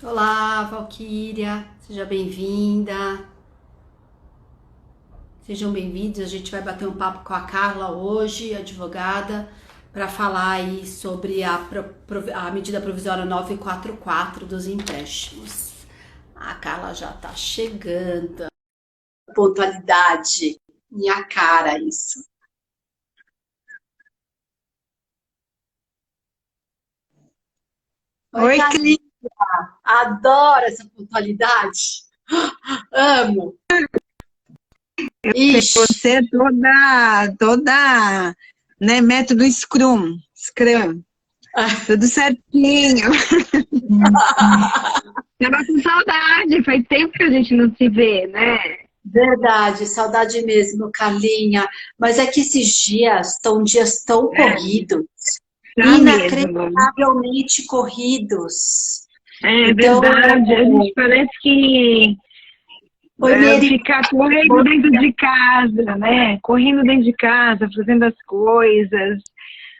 Olá, Valquíria, seja bem-vinda. Sejam bem-vindos. A gente vai bater um papo com a Carla hoje, advogada, para falar aí sobre a medida provisória 944 dos empréstimos. A Carla já tá chegando. Pontualidade, minha cara isso. Oi, Oi, Carla, Cris. adoro essa pontualidade. Amo. Ixi. Você é toda, né, método Scrum, tudo certinho. Tava com saudade, faz tempo que a gente não se vê, né? Verdade, saudade mesmo, Carlinha. Mas é que esses dias estão dias tão corridos, Tá mesmo. inacreditavelmente corridos. É Então, verdade, a gente parece que oi, Mary. ficar correndo dentro de casa, né? Correndo dentro de casa, fazendo as coisas.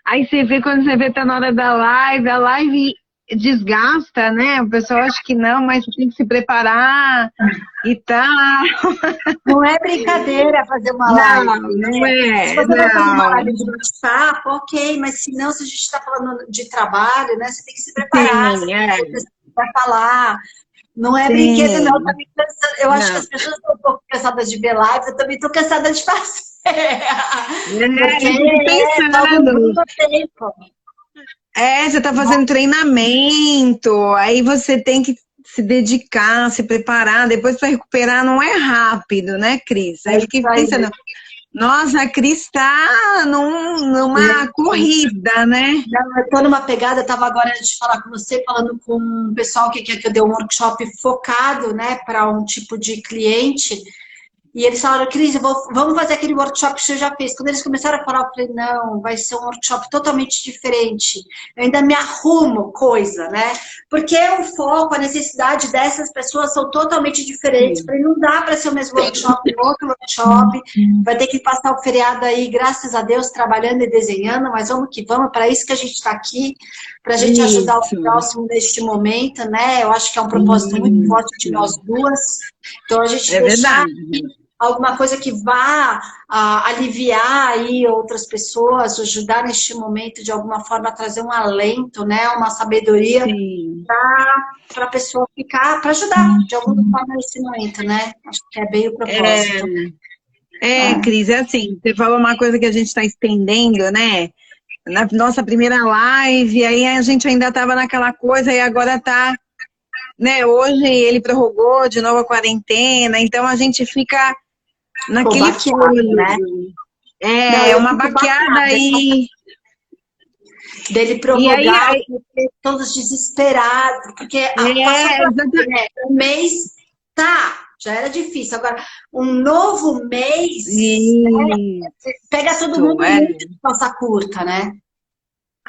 Aí você vê, quando você vê, tá na hora da live, a live desgasta, né? O pessoal acha que não, mas você tem que se preparar e tal. Não é brincadeira fazer uma Não, live, não né? Se é, você vai fazer uma não. live de bate-papo, ok, mas se não, se a gente está falando de trabalho, né? Você tem que se preparar, você Sim, tem que ter pessoas para falar. Não é brinquedo, não. Eu, sim, também eu acho que não. as pessoas estão um pouco cansadas de ver live, eu também estou cansada de fazer. Porque Eu fico toma pensando, muito tempo. você tá fazendo treinamento, aí você tem que se dedicar, se preparar, depois para recuperar não é rápido, né, Cris? Aí É eu isso fiquei aí. pensando, nossa, a Cris está numa corrida, né? Não, eu estou numa pegada, eu estava agora antes de falar com você, falando com um pessoal que quer que eu dê um workshop focado, né, para um tipo de cliente. E eles falaram, Cris, vamos fazer aquele workshop que você já fez. Quando eles começaram a falar, eu falei, não, vai ser um workshop totalmente diferente. Eu ainda me arrumo coisa, né? Porque o foco, a necessidade dessas pessoas são totalmente diferentes. Sim. Falei, não dá para ser o mesmo workshop, outro workshop. Vai ter que passar o feriado aí, graças a Deus, trabalhando e desenhando, mas vamos que vamos, para isso que a gente está aqui, para a gente ajudar o Isso, próximo neste momento, né? Eu acho que é um propósito muito forte de nós isso. duas. Então, a gente É deixar verdade. alguma coisa que vá aliviar aí outras pessoas, ajudar neste momento de alguma forma a trazer um alento, né, uma sabedoria Sim. para a pessoa ficar, para ajudar de alguma forma nesse momento, né? Acho que é bem o propósito. Cris, é assim, você falou uma coisa que a gente está estendendo, né? Na nossa primeira live, aí a gente ainda estava naquela coisa e agora está, né? Hoje ele prorrogou de novo a quarentena, então a gente fica Ficou naquele baqueado, né? fôlego. Não, É eu uma fico baqueada baqueada aí. dele E aí, prorrogar, porque todos desesperados, porque passou para né, um mês, tá, já era difícil. Agora, um novo mês, pega todo isso, mundo muito de calça curta, né?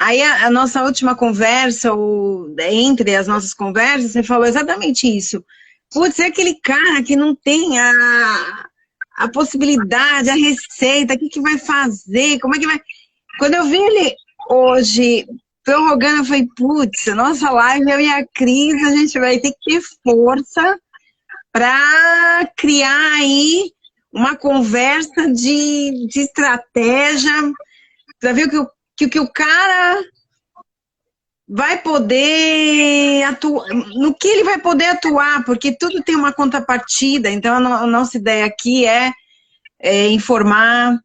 Aí a nossa última conversa, ou entre as nossas conversas, você falou exatamente isso. Putz, é aquele cara que não tem a possibilidade, a receita, o que, que vai fazer, como é que vai... Quando eu vi ele hoje prorrogando, eu falei, putz, a nossa live, eu e a Cris, a gente vai ter que ter força para criar aí uma conversa de estratégia, para ver o que o cara vai poder atuar, no que ele vai poder atuar, porque tudo tem uma contrapartida, então a nossa ideia aqui é informar,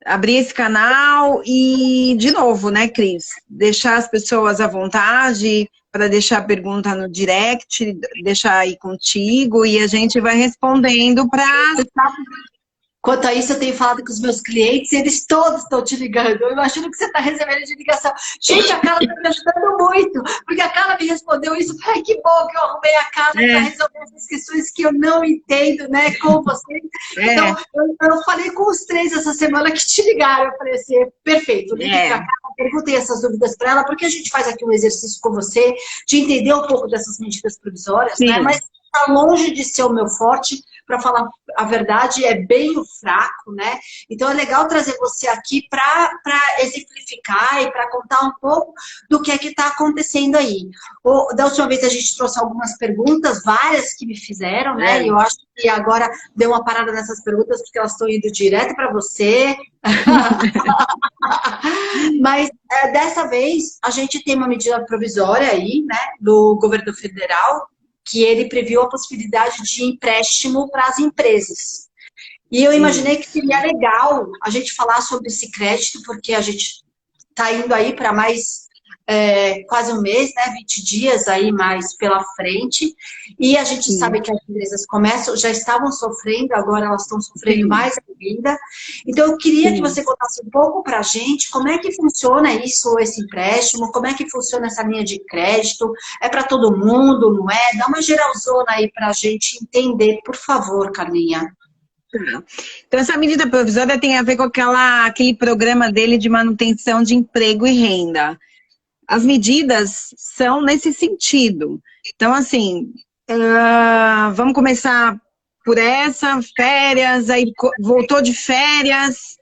abrir esse canal e, de novo, né, Cris, deixar as pessoas à vontade para deixar a pergunta no direct, deixar aí contigo e a gente vai respondendo para... Quanto a isso, eu tenho falado com os meus clientes, eles todos estão te ligando. Eu imagino que você está recebendo de ligação. Gente, a Carla está me ajudando muito, porque a Carla me respondeu isso. Ai, que bom que eu arrumei a Carla para resolver essas questões que eu não entendo, né, com você. Então, eu falei com os três essa semana que te ligaram. Eu falei assim, perfeito, ligue para a Carla, perguntei essas dúvidas para ela, porque a gente faz aqui um exercício com você, de entender um pouco dessas medidas provisórias, né, mas está longe de ser o meu forte, para falar a verdade, é bem o fraco, né? Então é legal trazer você aqui para exemplificar e para contar um pouco do que é que está acontecendo aí. Da última vez a gente trouxe algumas perguntas, várias que me fizeram, né? E eu acho que agora deu uma parada nessas perguntas, porque elas estão indo direto para você. Mas dessa vez a gente tem uma medida provisória aí, né, do governo federal, que ele previu a possibilidade de empréstimo para as empresas. E eu imaginei que seria legal a gente falar sobre esse crédito, porque a gente está indo aí para mais quase um mês, né, 20 dias aí mais pela frente, e a gente sabe que as empresas já estavam sofrendo, agora elas estão sofrendo mais ainda. Então eu queria que você contasse um pouco para a gente como é que funciona isso, esse empréstimo, como é que funciona essa linha de crédito, é para todo mundo, não é? Dá uma geralzona aí para a gente entender, por favor, Carlinha. Então, essa medida provisória tem a ver com aquele programa dele de manutenção de emprego e renda. As medidas são nesse sentido. Então, assim, vamos começar por essa, férias, aí voltou de férias,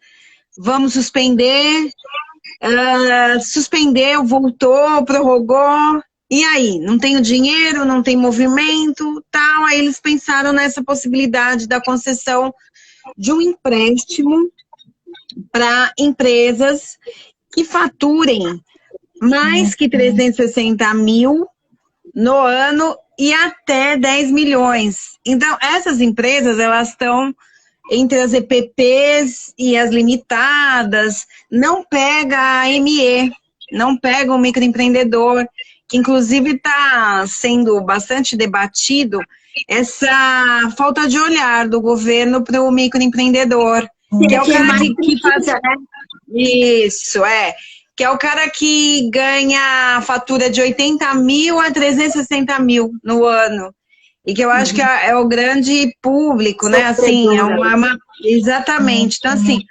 vamos suspender, suspendeu, voltou, prorrogou, e aí? Não tem o dinheiro, não tem movimento, tal, aí eles pensaram nessa possibilidade da concessão de um empréstimo para empresas que faturem mais que 360 mil no ano e até 10 milhões. Então, essas empresas, elas estão entre as EPPs e as limitadas, não pega a ME, não pega o microempreendedor, que inclusive está sendo bastante debatido essa falta de olhar do governo para o microempreendedor, que é o cara que faz... Né? Isso, que é o cara que ganha fatura de 80 mil a 360 mil no ano. E que eu acho que é o grande público, né? Assim, exatamente. Então, assim,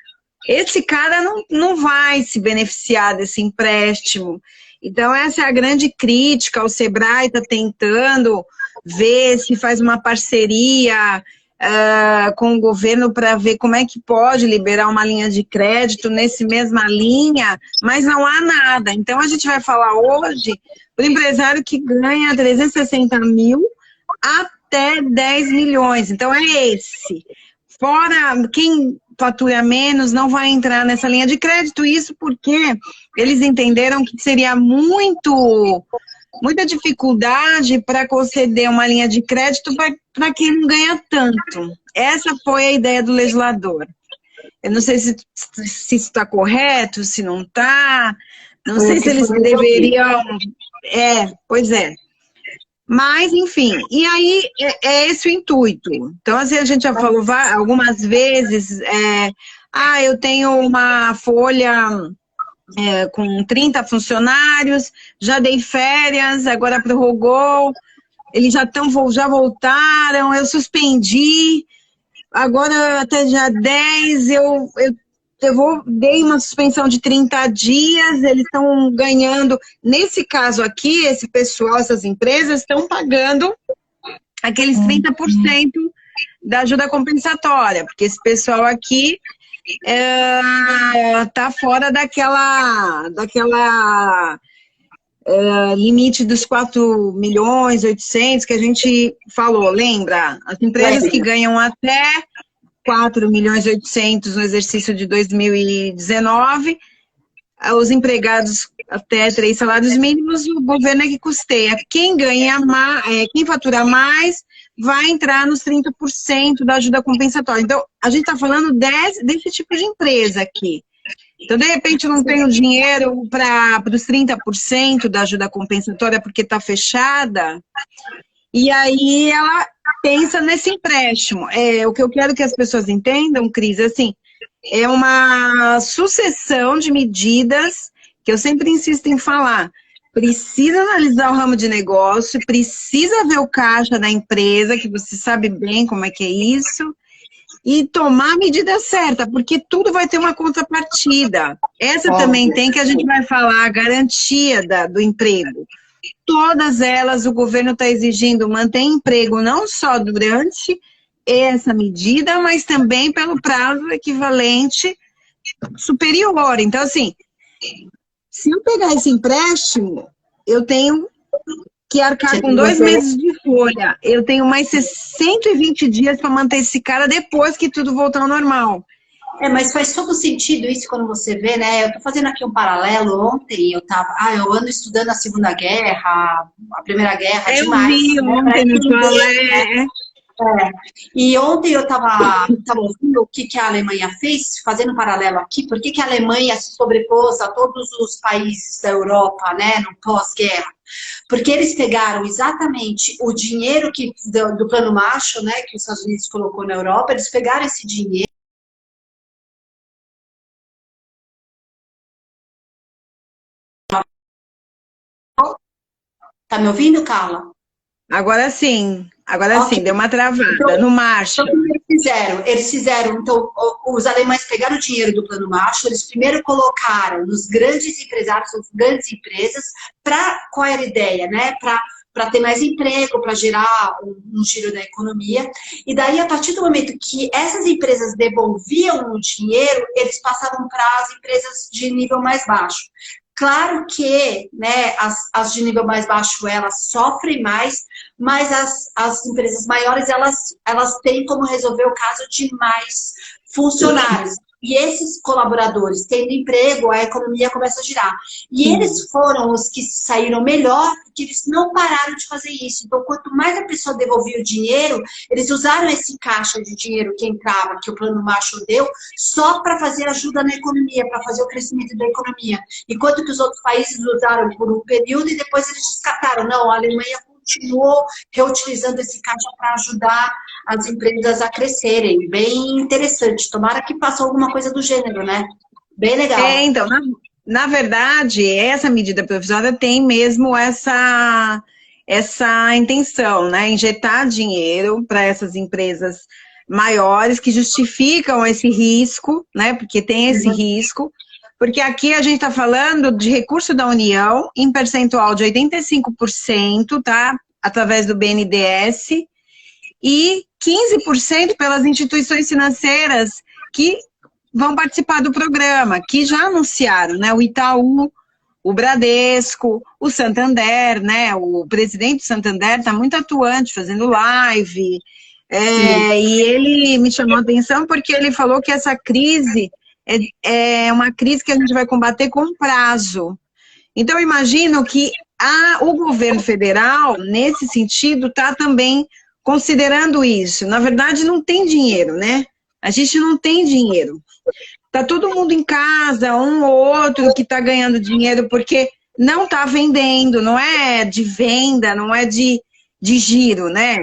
esse cara não vai se beneficiar desse empréstimo. Então, essa é a grande crítica. O Sebrae está tentando ver se faz uma parceria com o governo para ver como é que pode liberar uma linha de crédito nesse mesma linha, mas não há nada. Então, a gente vai falar hoje do empresário que ganha 360 mil até 10 milhões. Então, é esse. Fora, quem fatura menos não vai entrar nessa linha de crédito, isso porque eles entenderam que seria muita dificuldade para conceder uma linha de crédito para quem não ganha tanto. Essa foi a ideia do legislador. Eu não sei se isso está correto, se não está. Não sei se eles deveriam... Pois é. Mas, enfim, e aí é esse o intuito. Então, assim, a gente já falou algumas vezes, eu tenho uma folha... com 30 funcionários, já dei férias, agora prorrogou, eles já voltaram, eu suspendi, agora até dia 10 eu dei uma suspensão de 30 dias, eles estão ganhando, nesse caso aqui, esse pessoal, essas empresas estão pagando aqueles 30% da ajuda compensatória, porque esse pessoal aqui tá fora daquela limite dos 4.800.000 que a gente falou, lembra? As empresas que ganham até 4.800.000 no exercício de 2019, os empregados até 3 salários mínimos, o governo é que custeia. Quem ganha mais, quem fatura mais, vai entrar nos 30% da ajuda compensatória. Então, a gente está falando desse tipo de empresa aqui. Então, de repente, eu não tenho dinheiro para os 30% da ajuda compensatória porque está fechada, e aí ela pensa nesse empréstimo. O que eu quero que as pessoas entendam, Cris, assim, é uma sucessão de medidas que eu sempre insisto em falar. Precisa analisar o ramo de negócio, precisa ver o caixa da empresa, que você sabe bem como é que é isso, e tomar a medida certa, porque tudo vai ter uma contrapartida. Essa também tem, que a gente vai falar, a garantia do emprego. todas elas o governo está exigindo manter emprego não só durante essa medida, mas também pelo prazo equivalente superior. Então, assim, se eu pegar esse empréstimo, eu tenho que arcar com 2 meses de folha. Eu tenho mais 120 dias para manter esse cara depois que tudo voltar ao normal. Mas faz todo sentido isso quando você vê, né? Eu tô fazendo aqui um paralelo. Ontem eu ando estudando a Segunda Guerra, a Primeira Guerra, demais. Eu vi né? ontem no Né? E ontem eu estava ouvindo o que a Alemanha fez, fazendo um paralelo aqui, por que a Alemanha se sobrepôs a todos os países da Europa, né, no pós-guerra? Porque eles pegaram exatamente o dinheiro do Plano Marshall, né, que os Estados Unidos colocou na Europa, eles pegaram esse dinheiro. Tá me ouvindo, Carla? Agora sim, Okay. Deu uma travada no Marshall. Então, o que eles fizeram, então, os alemães pegaram o dinheiro do Plano Marshall, eles primeiro colocaram nos grandes empresários, nas grandes empresas, qual era a ideia, né? Para ter mais emprego, para gerar um giro da economia. E daí, a partir do momento que essas empresas devolviam o dinheiro, eles passavam para as empresas de nível mais baixo. Claro que, né, as de nível mais baixo, elas sofrem mais, mas as empresas maiores, elas têm como resolver o caso de mais funcionários. E esses colaboradores tendo emprego, a economia começa a girar. E eles foram os que saíram melhor, porque eles não pararam de fazer isso. Então, quanto mais a pessoa devolvia o dinheiro, eles usaram esse caixa de dinheiro que entrava, que o Plano Marshall deu, só para fazer ajuda na economia, para fazer o crescimento da economia. Enquanto que os outros países usaram por um período e depois eles descartaram. Não, a Alemanha continuou reutilizando esse caixa para ajudar as empresas a crescerem. Bem interessante. Tomara que faça alguma coisa do gênero, né? Bem legal. Então, na verdade, essa medida provisória tem mesmo essa intenção, né? Injetar dinheiro para essas empresas maiores que justificam esse risco, né? Porque tem esse risco. Porque aqui a gente está falando de recurso da União em percentual de 85%, tá? Através do BNDES, e 15% pelas instituições financeiras que vão participar do programa, que já anunciaram, né? O Itaú, o Bradesco, o Santander, né? O presidente do Santander está muito atuante, fazendo live, e ele me chamou a atenção porque ele falou que essa crise é uma crise que a gente vai combater com prazo. Então, eu imagino que o governo federal, nesse sentido, está também considerando isso. Na verdade, não tem dinheiro, né? A gente não tem dinheiro. Está todo mundo em casa, um ou outro que está ganhando dinheiro porque não está vendendo, não é de venda, não é de giro, né?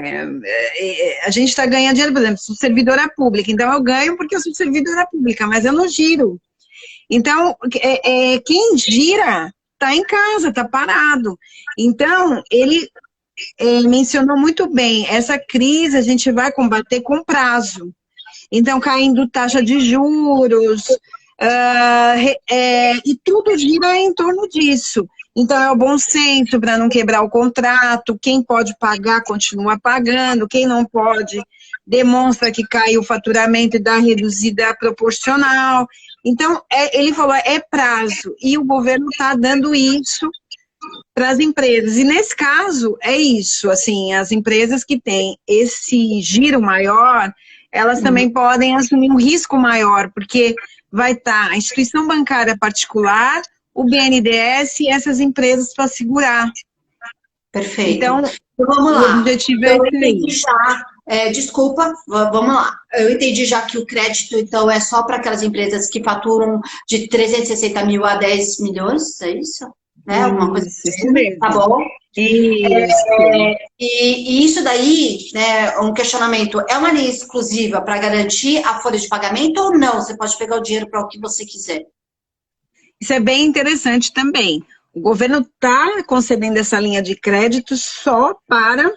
A gente está ganhando dinheiro, por exemplo, sou servidora pública, então eu ganho porque eu sou servidora pública, mas eu não giro. Então, quem gira está em casa, está parado. Então, ele mencionou muito bem, essa crise a gente vai combater com prazo. Então, caindo taxa de juros, e tudo gira em torno disso. Então, é o bom senso para não quebrar o contrato, quem pode pagar, continua pagando, quem não pode, demonstra que caiu o faturamento e dá reduzida proporcional. Então, ele falou, é prazo, e o governo está dando isso para as empresas. E nesse caso, é isso, assim, as empresas que têm esse giro maior, elas também podem assumir um risco maior, porque vai estar a instituição bancária particular, o BNDES e essas empresas para segurar. Perfeito. Então, vamos lá. O objetivo é isso. Desculpa, vamos lá. Eu entendi já que o crédito, então, é só para aquelas empresas que faturam de 360 mil a 10 milhões, é isso? Alguma coisa assim. Isso mesmo. Tá bom? Isso. E isso daí, né, um questionamento, é uma linha exclusiva para garantir a folha de pagamento ou não? Você pode pegar o dinheiro para o que você quiser. Isso é bem interessante também. O governo está concedendo essa linha de crédito só para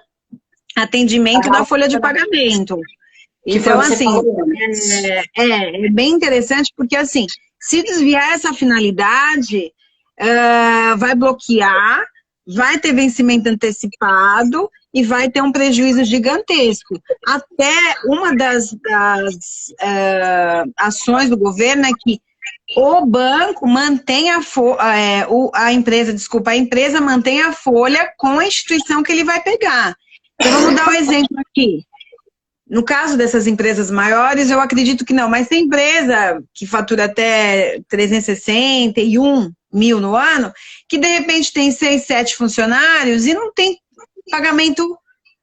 atendimento da folha de pagamento. Então, assim, é bem interessante porque, assim, se desviar essa finalidade, vai bloquear, vai ter vencimento antecipado e vai ter um prejuízo gigantesco. Até uma das ações do governo é que o banco mantém a empresa mantém a folha com a instituição que ele vai pegar. Então, vamos dar um exemplo aqui. No caso dessas empresas maiores, eu acredito que não, mas tem empresa que fatura até 361 mil no ano, que de repente tem 6, 7 funcionários e não tem pagamento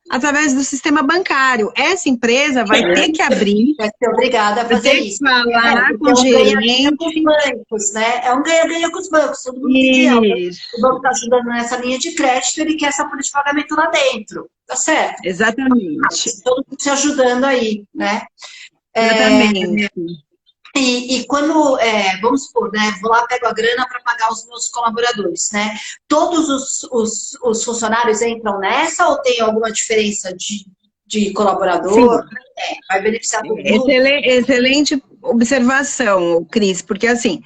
através do sistema bancário. Essa empresa vai ter que abrir. Vai ser obrigada a fazer isso. Falar com o gerente. Com os bancos, né? É um ganha-ganha com os bancos. Todo mundo o banco está ajudando nessa linha de crédito, ele quer essa política de pagamento lá dentro. Tá certo? Exatamente. Todo mundo se ajudando aí, né? Exatamente. E quando, vamos supor, né, vou lá, pego a grana para pagar os meus colaboradores, né? Todos os funcionários entram nessa ou tem alguma diferença de colaborador? Vai beneficiar todo mundo? Excelente observação, Cris, porque assim,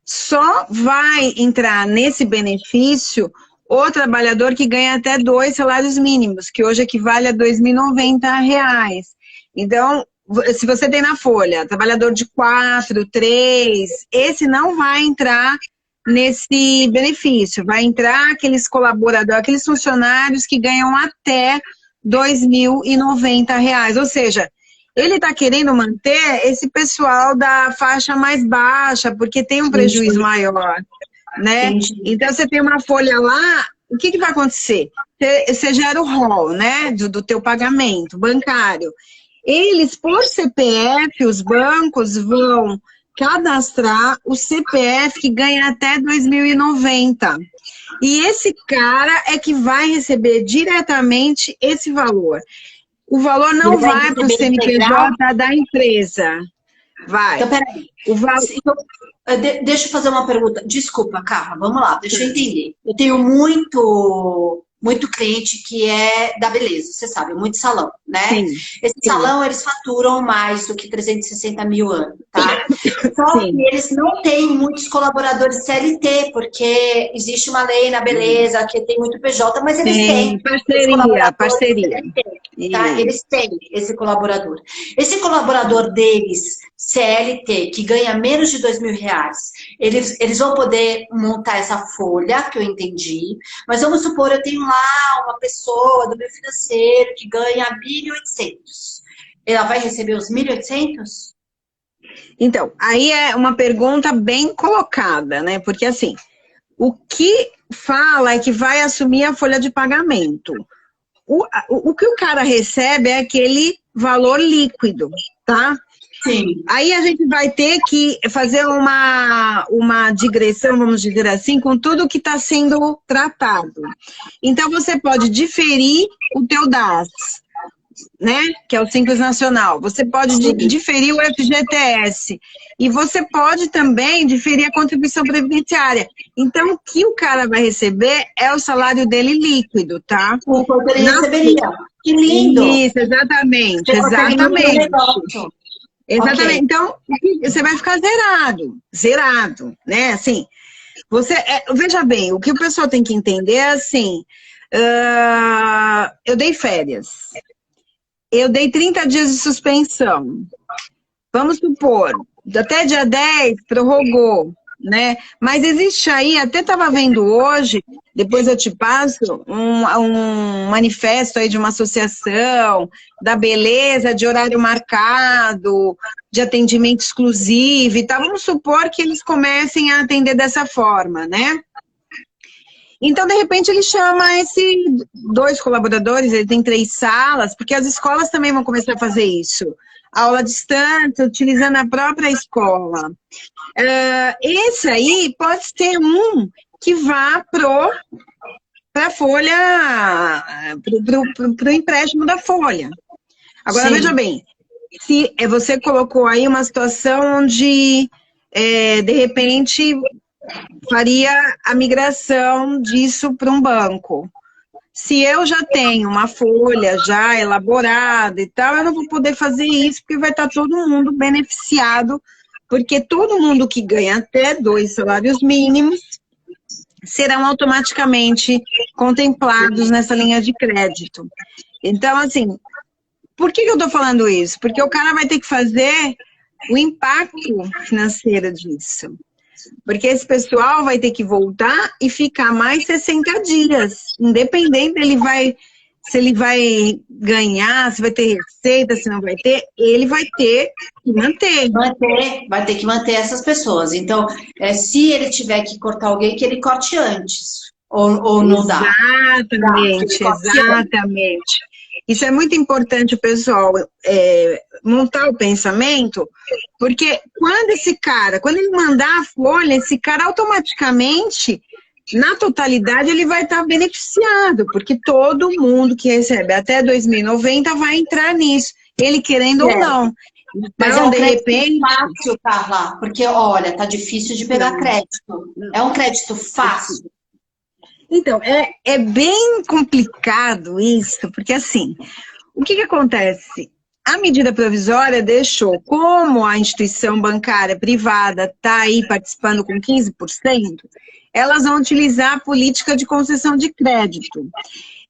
só vai entrar nesse benefício o trabalhador que ganha até 2 salários mínimos, que hoje equivale a R$ 2.090. Então, se você tem na folha trabalhador de 4, 3, esse não vai entrar nesse benefício. Vai entrar aqueles colaboradores, aqueles funcionários que ganham até R$ 2.090. Ou seja, ele está querendo manter esse pessoal da faixa mais baixa, porque tem um prejuízo maior, né? Então, você tem uma folha lá, o que vai acontecer? Você gera o rol, né, do teu pagamento bancário. Eles, por CPF, os bancos vão cadastrar o CPF que ganha até 2.090. E esse cara é que vai receber diretamente esse valor. O valor não vai para o CNPJ da empresa. Vai. Então, peraí. Deixa eu fazer uma pergunta. Desculpa, Carla, vamos lá, deixa eu entender. Eu tenho muito cliente que é da beleza, você sabe, muito salão, né? Sim, esse salão, eles faturam mais do que 360 mil anos, tá? Só que eles não têm muitos colaboradores CLT, porque existe uma lei na beleza que tem muito PJ, mas eles têm. Parceria. Tá? Eles têm esse colaborador. Esse colaborador deles, CLT, que ganha menos de R$ 2.000, eles vão poder montar essa folha, que eu entendi, mas vamos supor, eu tenho lá uma pessoa do meu financeiro que ganha 1.800. Ela vai receber os 1.800? Então, aí é uma pergunta bem colocada, né? Porque assim, o que fala é que vai assumir a folha de pagamento. O que o cara recebe é aquele valor líquido, tá? Sim. Aí a gente vai ter que fazer uma digressão, vamos dizer assim, com tudo que está sendo tratado. Então, você pode diferir o teu DAS, né? Que é o Simples Nacional. Você pode diferir o FGTS. E você pode também diferir a contribuição previdenciária. Então, o que o cara vai receber é o salário dele líquido, tá? O quanto ele receberia. Que lindo! Isso, exatamente. Exatamente. Okay. Então, você vai ficar zerado, né? Assim, veja bem, o que o pessoal tem que entender é assim, eu dei férias, eu dei 30 dias de suspensão, vamos supor, até dia 10 prorrogou, né? Mas existe aí, até estava vendo hoje, depois eu te passo, um manifesto aí de uma associação da beleza, de horário marcado, de atendimento exclusivo e tal. Vamos supor que eles comecem a atender dessa forma, né? Então, de repente, ele chama esses 2 colaboradores, ele tem 3 salas, porque as escolas também vão começar a fazer isso. Aula à distância, utilizando a própria escola. Esse aí pode ser um que vá para a folha, para o empréstimo da folha. Agora, veja bem, se você colocou aí uma situação onde, de repente, faria a migração disso para um banco. Se eu já tenho uma folha já elaborada e tal, eu não vou poder fazer isso, porque vai estar todo mundo beneficiado, porque todo mundo que ganha até 2 salários mínimos serão automaticamente contemplados nessa linha de crédito. Então, assim, por que eu estou falando isso? Porque o cara vai ter que fazer o impacto financeiro disso. Porque esse pessoal vai ter que voltar e ficar mais 60 dias, independente se ele vai ganhar, se vai ter receita, se não vai ter, ele vai ter que manter. Vai ter que manter essas pessoas. Então, se ele tiver que cortar alguém, que ele corte antes. Ou não dá? Exatamente, exatamente. Isso é muito importante o pessoal montar o pensamento, porque quando ele mandar a folha, esse cara automaticamente, na totalidade, ele vai estar beneficiado, porque todo mundo que recebe até 2090 vai entrar nisso, ele querendo ou não. Mas então, de repente, fácil, Carla, porque, olha, tá difícil de pegar crédito. É um crédito fácil. Então, é bem complicado isso, porque assim, o que acontece? A medida provisória deixou, como a instituição bancária privada está aí participando com 15%, elas vão utilizar a política de concessão de crédito.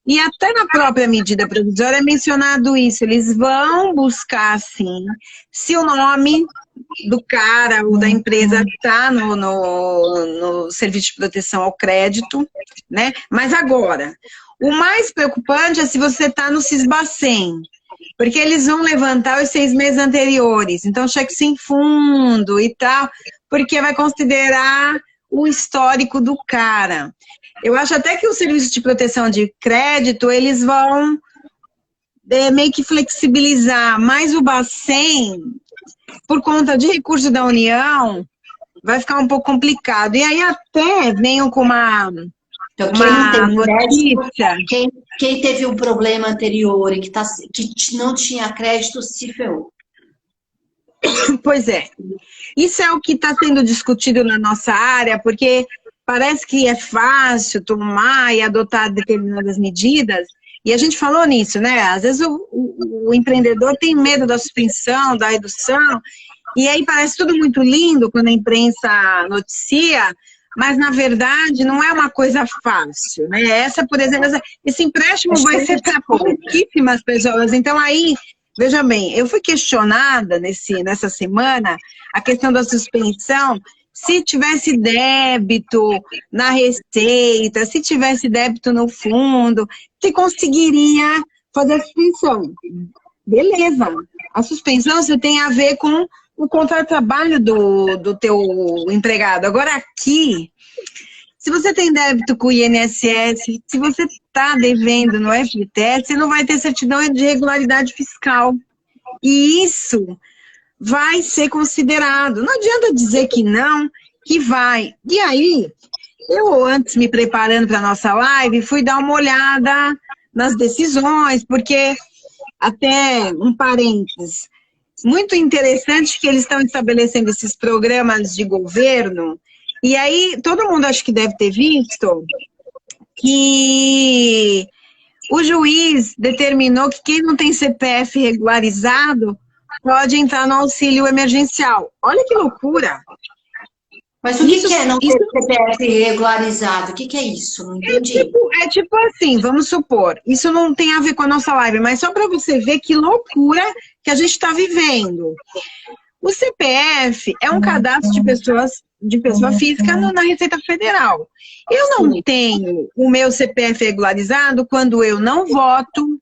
E até na própria medida provisória é mencionado isso, eles vão buscar, sim, se o nome do cara ou da empresa está no serviço de proteção ao crédito, né? Mas agora, o mais preocupante é se você está no Sisbacen, porque eles vão levantar os 6 meses anteriores, então cheque sem fundo e tal, porque vai considerar o histórico do cara. Eu acho até que o serviço de proteção de crédito, eles vão meio que flexibilizar, mas o Bacen, por conta de recurso da União, vai ficar um pouco complicado. E aí até venham com uma notícia. Quem teve um problema anterior e que não tinha crédito, se ferrou. Pois é. Isso é o que está sendo discutido na nossa área, porque parece que é fácil tomar e adotar determinadas medidas, e a gente falou nisso, né? Às vezes o empreendedor tem medo da suspensão, da redução, e aí parece tudo muito lindo quando a imprensa noticia, mas na verdade não é uma coisa fácil, né? Essa, por exemplo, esse empréstimo vai ser para pouquíssimas pessoas, então aí, veja bem, eu fui questionada nessa semana a questão da suspensão, se tivesse débito na receita, se tivesse débito no fundo, se conseguiria fazer a suspensão. Beleza. A suspensão você tem a ver com o contrato de trabalho do teu empregado. Agora aqui, se você tem débito com o INSS, se você está devendo no FGTS, você não vai ter certidão de regularidade fiscal. E isso vai ser considerado. Não adianta dizer que não, que vai. E aí, eu antes me preparando para a nossa live, fui dar uma olhada nas decisões, porque, até um parênteses, muito interessante que eles estão estabelecendo esses programas de governo, e aí todo mundo acho que deve ter visto que o juiz determinou que quem não tem CPF regularizado pode entrar no auxílio emergencial. Olha que loucura! Mas o que é não ter CPF regularizado? O que é isso? Não entendi. É tipo assim, vamos supor, isso não tem a ver com a nossa live, mas só para você ver que loucura que a gente está vivendo. O CPF é um cadastro de pessoa física na Receita Federal. Eu não tenho o meu CPF regularizado quando eu não voto,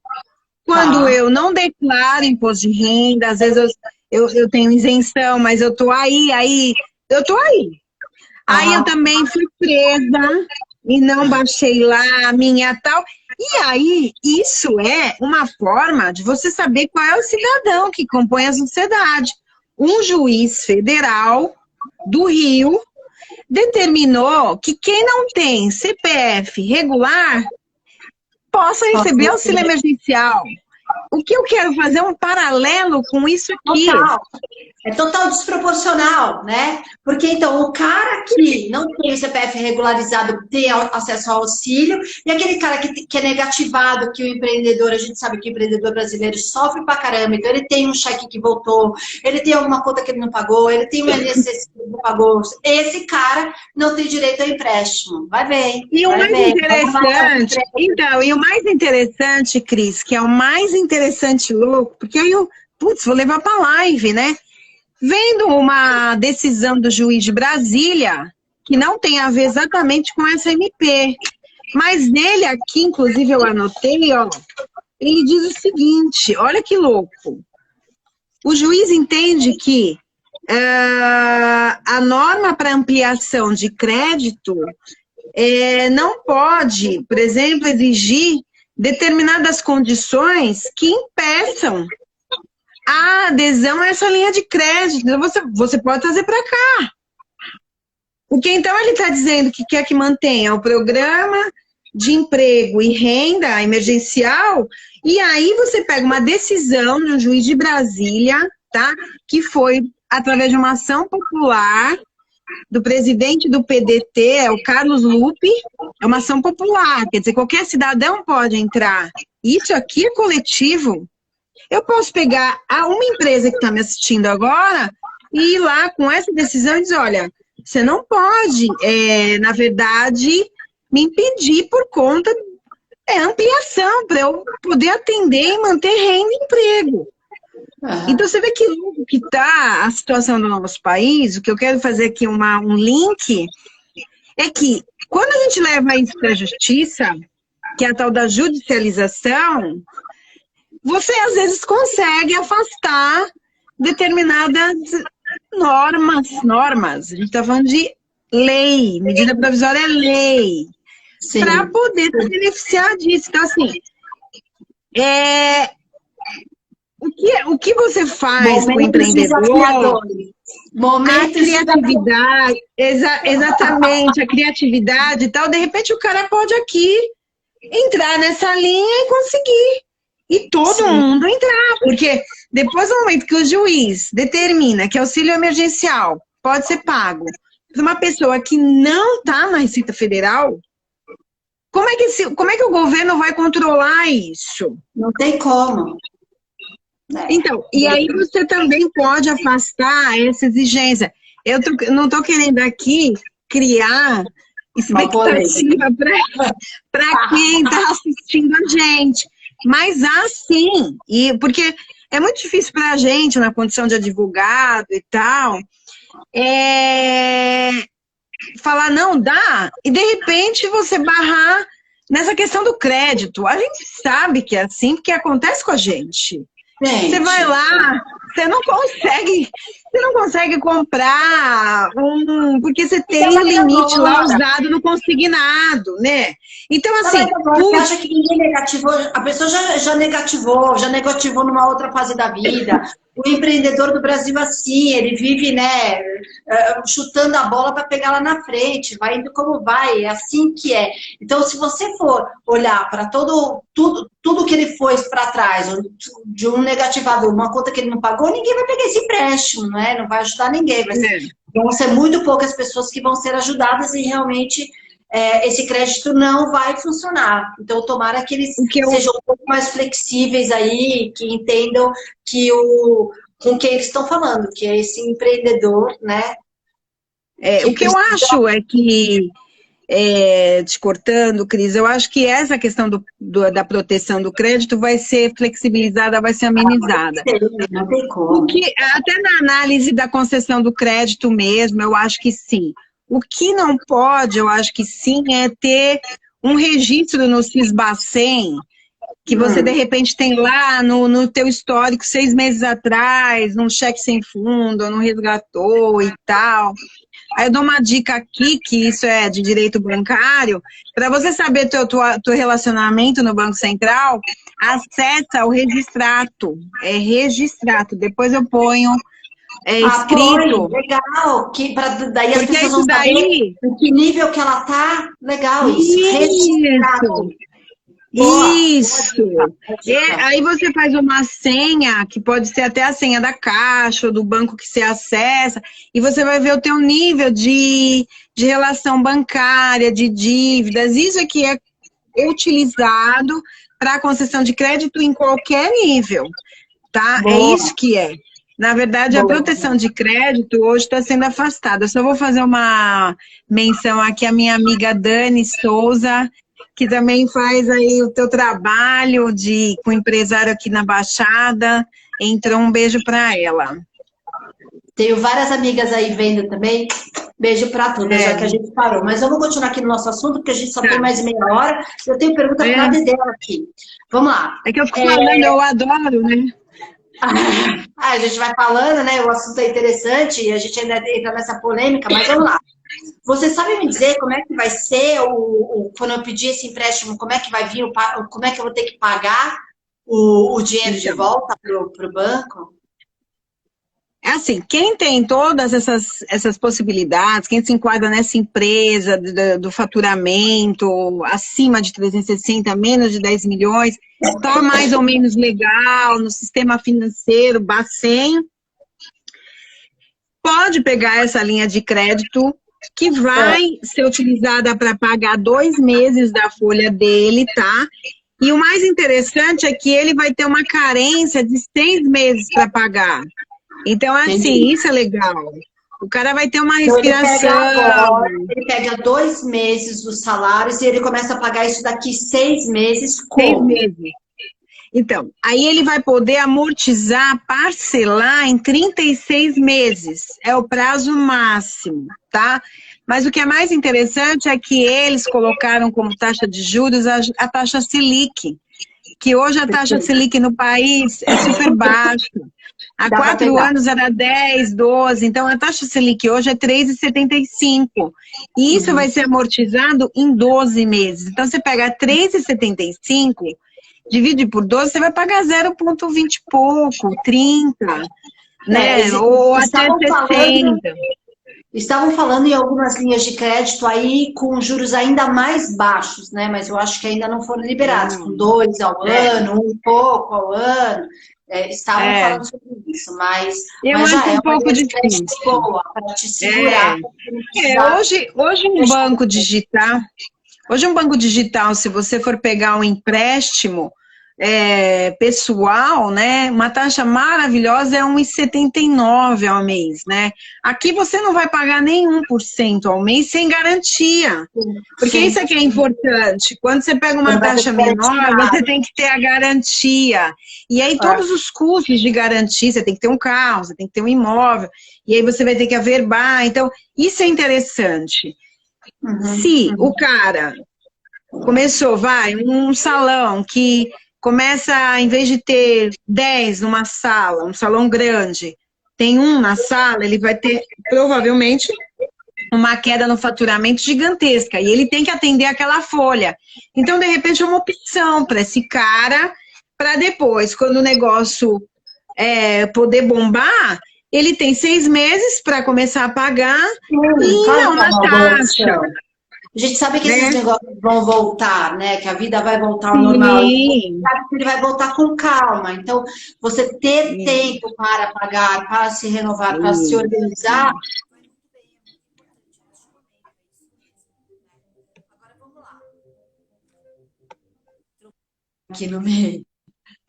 quando eu não declaro imposto de renda, às vezes eu tenho isenção, mas eu tô aí, eu tô aí. Aí eu também fui presa e não baixei lá a minha tal. E aí, isso é uma forma de você saber qual é o cidadão que compõe a sociedade. Um juiz federal do Rio determinou que quem não tem CPF regular possa receber auxílio emergencial. o que eu quero fazer é um paralelo com isso aqui. Total. É total desproporcional, né? Porque, então, o cara que não tem o CPF regularizado tem acesso ao auxílio, e aquele cara que é negativado, que o empreendedor, a gente sabe que o empreendedor brasileiro sofre pra caramba, então ele tem um cheque que voltou, ele tem alguma conta que ele não pagou, ele tem um INSS que ele não pagou, esse cara não tem direito ao empréstimo. Vai bem. E o vai mais bem. interessante, então, e o mais interessante, Cris, que é o mais interessante louco, porque aí eu, putz, vou levar pra live, né? Vendo uma decisão do juiz de Brasília, que não tem a ver exatamente com essa MP, mas nele aqui, inclusive eu anotei, ó, ele diz o seguinte, olha que louco, o juiz entende que a norma para ampliação de crédito não pode, por exemplo, exigir determinadas condições que impeçam a adesão a essa linha de crédito. Então, você pode trazer para cá. Porque então ele está dizendo que quer que mantenha o programa de emprego e renda emergencial, e aí você pega uma decisão de um juiz de Brasília, tá? Que foi através de uma ação popular do presidente do PDT, é o Carlos Lupe, é uma ação popular, quer dizer, qualquer cidadão pode entrar. Isso aqui é coletivo. Eu posso pegar uma empresa que está me assistindo agora e ir lá com essa decisão e dizer, olha, você não pode, na verdade, me impedir por conta ampliação, para eu poder atender e manter renda e emprego. Então, você vê que louco que está a situação do nosso país. O que eu quero fazer aqui um link é que, quando a gente leva isso para a justiça, que é a tal da judicialização, você, às vezes, consegue afastar determinadas normas. A gente está falando de lei, medida provisória é lei, para poder se beneficiar disso. Então, assim, o que você faz com o empreendedor? A criatividade, exatamente, a criatividade e tal, de repente o cara pode aqui entrar nessa linha e conseguir. E todo mundo entrar, porque depois do momento que o juiz determina que auxílio emergencial pode ser pago por uma pessoa que não está na Receita Federal, como é que o governo vai controlar isso? Não tem como. Então, e aí você também pode afastar essa exigência. Eu não estou querendo aqui criar expectativa para quem está assistindo a gente. Mas assim, porque é muito difícil para a gente, na condição de advogado e tal, falar, não, dá, e de repente você barrar nessa questão do crédito. A gente sabe que é assim, porque acontece com a gente. Você vai lá, você não consegue comprar porque você tem um limite lá usado no consignado, né? Então, assim... Você acha que ninguém negativou? A pessoa já negativou numa outra fase da vida. O empreendedor do Brasil, assim, ele vive, né, chutando a bola para pegar lá na frente, vai indo como vai, é assim que é. Então, se você for olhar para tudo que ele foi para trás, de um negativador, uma conta que ele não pagou, ninguém vai pegar esse empréstimo, né? Não vai ajudar ninguém. Vão ser muito poucas pessoas que vão ser ajudadas e realmente esse crédito não vai funcionar. Então, tomara que eles sejam um pouco mais flexíveis aí, que entendam com quem eles estão falando, que é esse empreendedor, né? O que eu acho é que, te cortando, Cris, eu acho que essa questão da proteção do crédito vai ser flexibilizada, vai ser amenizada. Não tem como. Até na análise da concessão do crédito mesmo, eu acho que sim. O que não pode, eu acho que sim, é ter um registro no Sisbacen, que você, de repente, tem lá no teu histórico 6 meses atrás, num cheque sem fundo, não resgatou e tal. Aí eu dou uma dica aqui, que isso é de direito bancário, para você saber teu relacionamento no Banco Central, acessa o Registrato. É Registrato, depois eu ponho... escrito. Legal, daí as pessoas vão saber em que nível que ela tá. Legal, isso. Registrado. Boa, Isso! boa E dica. aí você faz uma senha, que pode ser até a senha da caixa ou do banco que você acessa, e você vai ver o teu nível de relação bancária, de dívidas. Isso aqui é utilizado para concessão de crédito em qualquer nível, tá? É Boa, isso que é. Na verdade, a boa. proteção de crédito hoje está sendo afastada. Eu só vou fazer uma menção aqui à minha amiga Dani Souza, que também faz aí o teu trabalho com empresário aqui na Baixada. Entrou um beijo para ela. Tenho várias amigas aí vendo também. Beijo para todas, É, já que a gente parou. Mas vamos continuar aqui no nosso assunto, porque a gente só tem tá. mais meia hora. Eu tenho pergunta para É, a Dedéu aqui. Vamos lá. é que eu fico É, falando, eu adoro, né? a gente vai falando, né? O assunto é interessante e a gente ainda entra nessa polêmica, mas vamos lá. Você sabe me dizer como é que vai ser quando eu pedir esse empréstimo, como é que vai vir, como é que eu vou ter que pagar o dinheiro de Então. volta para o banco? É assim, quem tem todas essas possibilidades, quem se enquadra nessa empresa do faturamento acima de 360, menos de 10 milhões, está mais ou menos legal no sistema financeiro, Bacen, pode pegar essa linha de crédito que vai ser utilizada para pagar 2 meses da folha dele, tá? E o mais interessante é que ele vai ter uma carência de 6 meses para pagar. Então, assim, Entendi. isso é legal. O cara vai ter uma Então ele pega respiração. agora, ele pega 2 meses dos salários e ele começa a pagar isso daqui 6 meses, 6 como? meses. Então, aí ele vai poder amortizar, parcelar em 36 meses. É o prazo máximo, tá? Mas o que é mais interessante é que eles colocaram como taxa de juros a taxa Selic, que hoje a taxa Selic no país é super baixa. Há Dá para 4 pegar. anos era 10, 12, então a taxa Selic hoje é 3,75. E isso vai ser amortizado em 12 meses. Então, você pega 3,75, divide por 12, você vai pagar 0,20 e pouco, 30, né? Ou até Estavam falando, 60. estavam falando em algumas linhas de crédito aí com juros ainda mais baixos, né? Mas eu acho que ainda não foram liberados, com 2 ao É, ano, um pouco ao ano. Estavam é. falando sobre isso, mas, Eu mas já acho é um uma pouco linha de crédito difícil. boa para te É. segurar, para você não precisar Hoje um fechar. banco digital, se você for pegar um empréstimo pessoal, né, uma taxa maravilhosa é 1,79 ao mês, né? Aqui você não vai pagar nem 1% ao mês sem garantia. Porque isso Sim, aqui é importante. Quando você pega você uma não vai ter taxa que garantir menor, você nada. tem que ter a garantia. E aí todos os custos de garantia, você tem que ter um carro, você tem que ter um imóvel, e aí você vai ter que averbar. Então, isso é interessante. Se o cara começou, um salão que começa, em vez de ter 10 numa sala, um salão grande, tem um na sala, ele vai ter, provavelmente, uma queda no faturamento gigantesca, e ele tem que atender aquela folha. Então, de repente, é uma opção para esse cara, para depois, quando o negócio poder bombar, ele tem 6 meses para começar a pagar e Claro não que é na uma boa taxa, opção. A gente sabe que esses né? negócios vão voltar, né? Que a vida vai voltar ao normal. E a gente Sim. sabe que ele vai voltar com calma. Então, você ter tempo para pagar, para se renovar, para se organizar. Aqui no meio.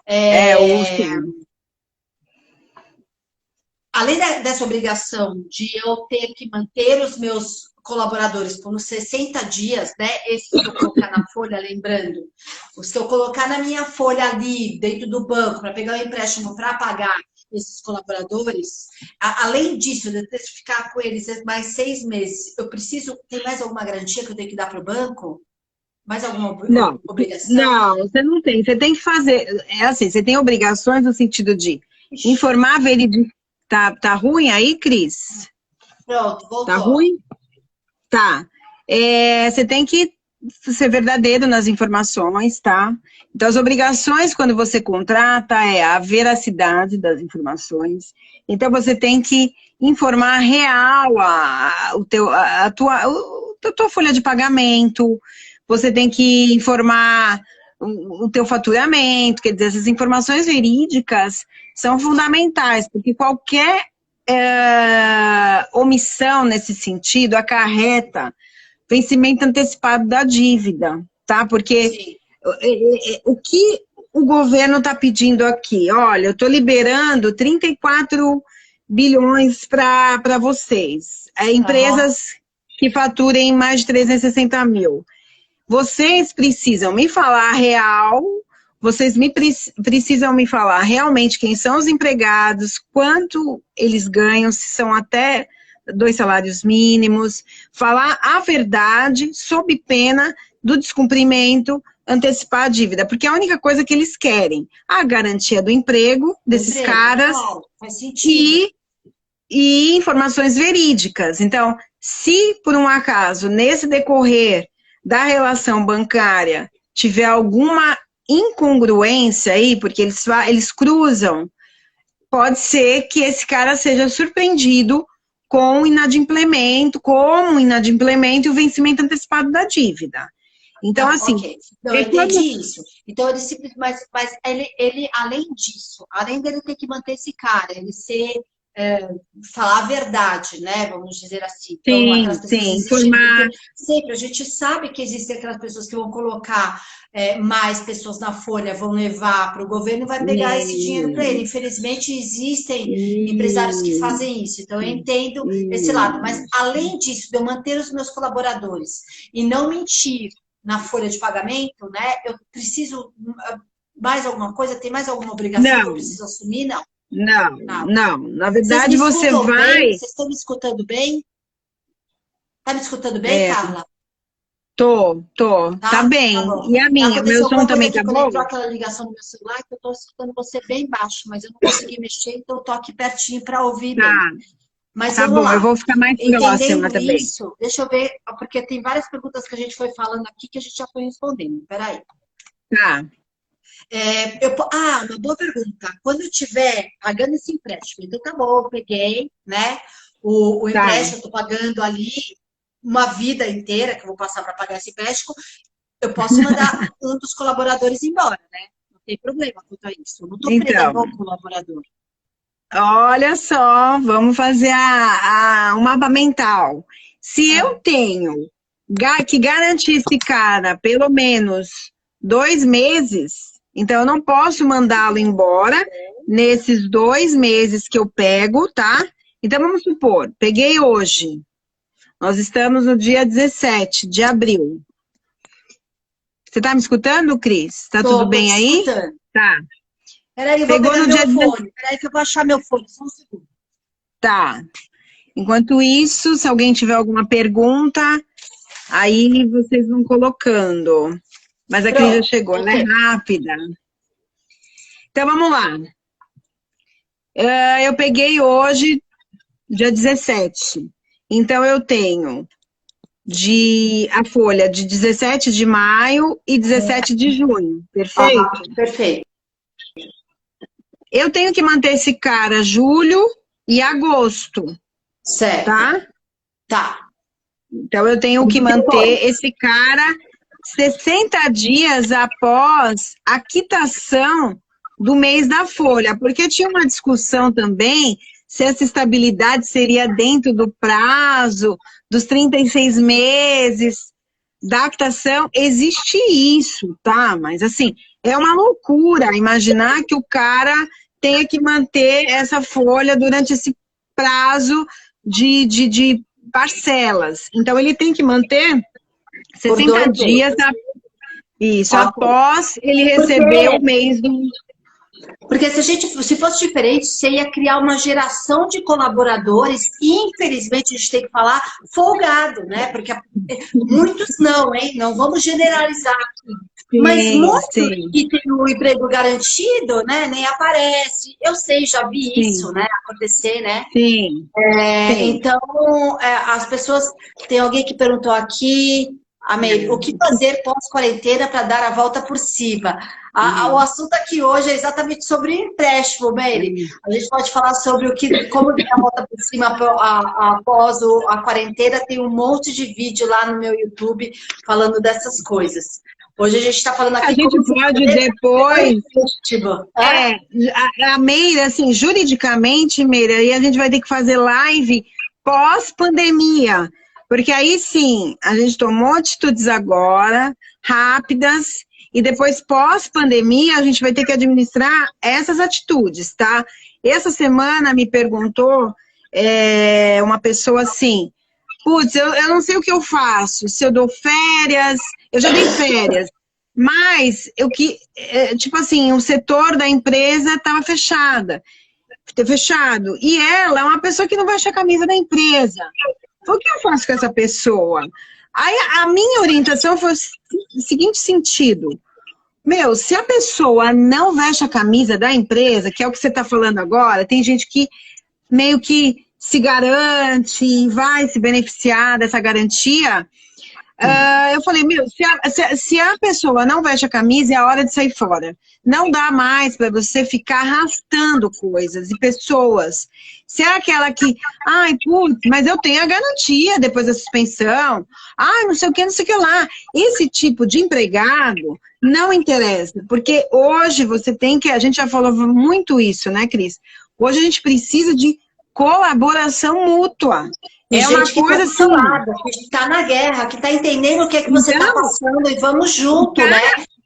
O Além dessa obrigação de eu ter que manter os meus colaboradores por uns 60 dias, né? Esse que eu colocar na folha, lembrando, os que eu colocar na minha folha ali, dentro do banco, para pegar o empréstimo para pagar esses colaboradores, além disso, de eu ter que ficar com eles mais 6 meses, eu preciso, tem mais alguma garantia que eu tenho que dar para o banco? Mais alguma Não, obrigação? não, você não tem. Você tem que fazer. É assim, você tem obrigações no sentido de informar, verificar. Tá ruim aí, Cris? Pronto, Tá voltou. ruim? Tá. Você tem que ser verdadeiro nas informações, tá? Então, as obrigações, quando você contrata, é a veracidade das informações. Então, você tem que informar real a tua folha de pagamento. Você tem que informar o teu faturamento, quer dizer, essas informações verídicas são fundamentais, porque qualquer omissão nesse sentido acarreta vencimento antecipado da dívida, tá? Porque o que o governo está pedindo aqui? Olha, eu estou liberando 34 bilhões para vocês, empresas que faturem mais de 360 mil. Vocês precisam me falar real, vocês precisam me falar realmente quem são os empregados, quanto eles ganham, se são até 2 salários mínimos, falar a verdade sob pena do descumprimento, antecipar a dívida, porque é a única coisa que eles querem, a garantia do emprego desses caras e informações verídicas. Então, se por um acaso, nesse decorrer da relação bancária, tiver alguma incongruência aí, porque eles cruzam, pode ser que esse cara seja surpreendido com o inadimplemento, e o vencimento antecipado da dívida. Então, assim... Okay. Não, eu entendi isso. Então, mas ele, além disso, além dele ter que manter esse cara, ele falar a verdade, né? Vamos dizer assim. Então, sim, informar. Sempre, a gente sabe que existem aquelas pessoas que vão colocar mais pessoas na folha, vão levar para o governo e vai pegar esse dinheiro para ele. Infelizmente, existem empresários que fazem isso. Então, eu entendo esse lado. Mas, além disso, de eu manter os meus colaboradores e não mentir na folha de pagamento, né? Eu preciso mais alguma coisa? Tem mais alguma obrigação que eu preciso assumir? Não. Não. Na verdade, você vai... Vocês estão me escutando bem? Tá me escutando bem, Carla? Tô. Tá bem. Tá, e a minha? Meu som também tá bom? Entrou aquela ligação no meu celular que eu tô escutando você bem baixo, mas eu não consegui mexer, então eu tô aqui pertinho para ouvir bem. Mas tá bom, lá. Eu vou ficar mais próxima também. Isso, deixa eu ver, porque tem várias perguntas que a gente foi falando aqui que a gente já foi respondendo. Peraí. Tá. Uma boa pergunta. Quando eu estiver pagando esse empréstimo, então tá bom, eu peguei, né? O empréstimo, eu tô pagando ali uma vida inteira que eu vou passar para pagar esse empréstimo, eu posso mandar um dos colaboradores embora, né? Não tem problema quanto a isso. Eu não tô prendendo o colaborador. Olha só, vamos fazer o mapa mental. Se eu tenho que garantir esse cara pelo menos 2 meses, então eu não posso mandá-lo embora nesses 2 meses que eu pego, tá? Então vamos supor, peguei hoje, nós estamos no dia 17 de abril. Você tá me escutando, Cris? Tá tudo bem aí? Escutando. Tá. Peraí, eu vou pegar meu fone. Peraí que eu vou achar meu fone, só um segundo. Tá. Enquanto isso, se alguém tiver alguma pergunta, aí vocês vão colocando. Mas a Cris já chegou, ela é rápida. Então, vamos lá. Eu peguei hoje, dia 17. Então, eu tenho a folha de 17 de maio e 17 de junho. Perfeito? Perfeito. Eu tenho que manter esse cara julho e agosto. Certo. Tá? Então, eu tenho que manter esse cara 60 dias após a quitação do mês da folha. Porque tinha uma discussão também se essa estabilidade seria dentro do prazo dos 36 meses da quitação. Existe isso, tá? Mas, assim, é uma loucura imaginar que o cara tenha que manter essa folha durante esse prazo de parcelas. Então, ele tem que manter 60 dias após ele receber o mês do... Porque se fosse diferente, você ia criar uma geração de colaboradores, e infelizmente a gente tem que falar folgado, né? Porque muitos não, hein? Não vvamos generalizar aqui. Mas muitos que têm o emprego garantido, né? Nem aparece. Eu sei, já vi isso, né? Acontecer, né? Sim. Então, as pessoas... Tem alguém que perguntou aqui... Amei. O que fazer pós-quarentena para dar a volta por cima? O assunto aqui hoje é exatamente sobre empréstimo, Meire. A gente pode falar sobre como dar a volta por cima após a quarentena. Tem um monte de vídeo lá no meu YouTube falando dessas coisas. Hoje a gente está falando aqui... A gente pode depois... Tipo, a Meira, assim, juridicamente, Meira, aí a gente vai ter que fazer live pós-pandemia. Porque aí sim, a gente tomou atitudes agora, rápidas, e depois, pós-pandemia, a gente vai ter que administrar essas atitudes, tá? Essa semana me perguntou uma pessoa assim, putz, eu não sei o que eu faço, se eu dou férias, eu já dei férias, mas tipo assim, o setor da empresa estava fechado, e ela é uma pessoa que não veste a camisa da empresa. Então, o que eu faço com essa pessoa? Aí a minha orientação foi o seguinte sentido, se a pessoa não veste a camisa da empresa, que é o que você está falando agora, tem gente que meio que se garante, vai se beneficiar dessa garantia. Eu falei, se a pessoa não veste a camisa, é a hora de sair fora. Não dá mais para você ficar arrastando coisas e pessoas. Se é aquela que, putz, mas eu tenho a garantia depois da suspensão, não sei o que, não sei o que lá. Esse tipo de empregado não interessa, porque hoje você tem que, a gente já falou muito isso, né, Cris? Hoje a gente precisa de colaboração mútua. É uma coisa assim, que está na guerra, que está entendendo o que é que você está passando e vamos junto, né?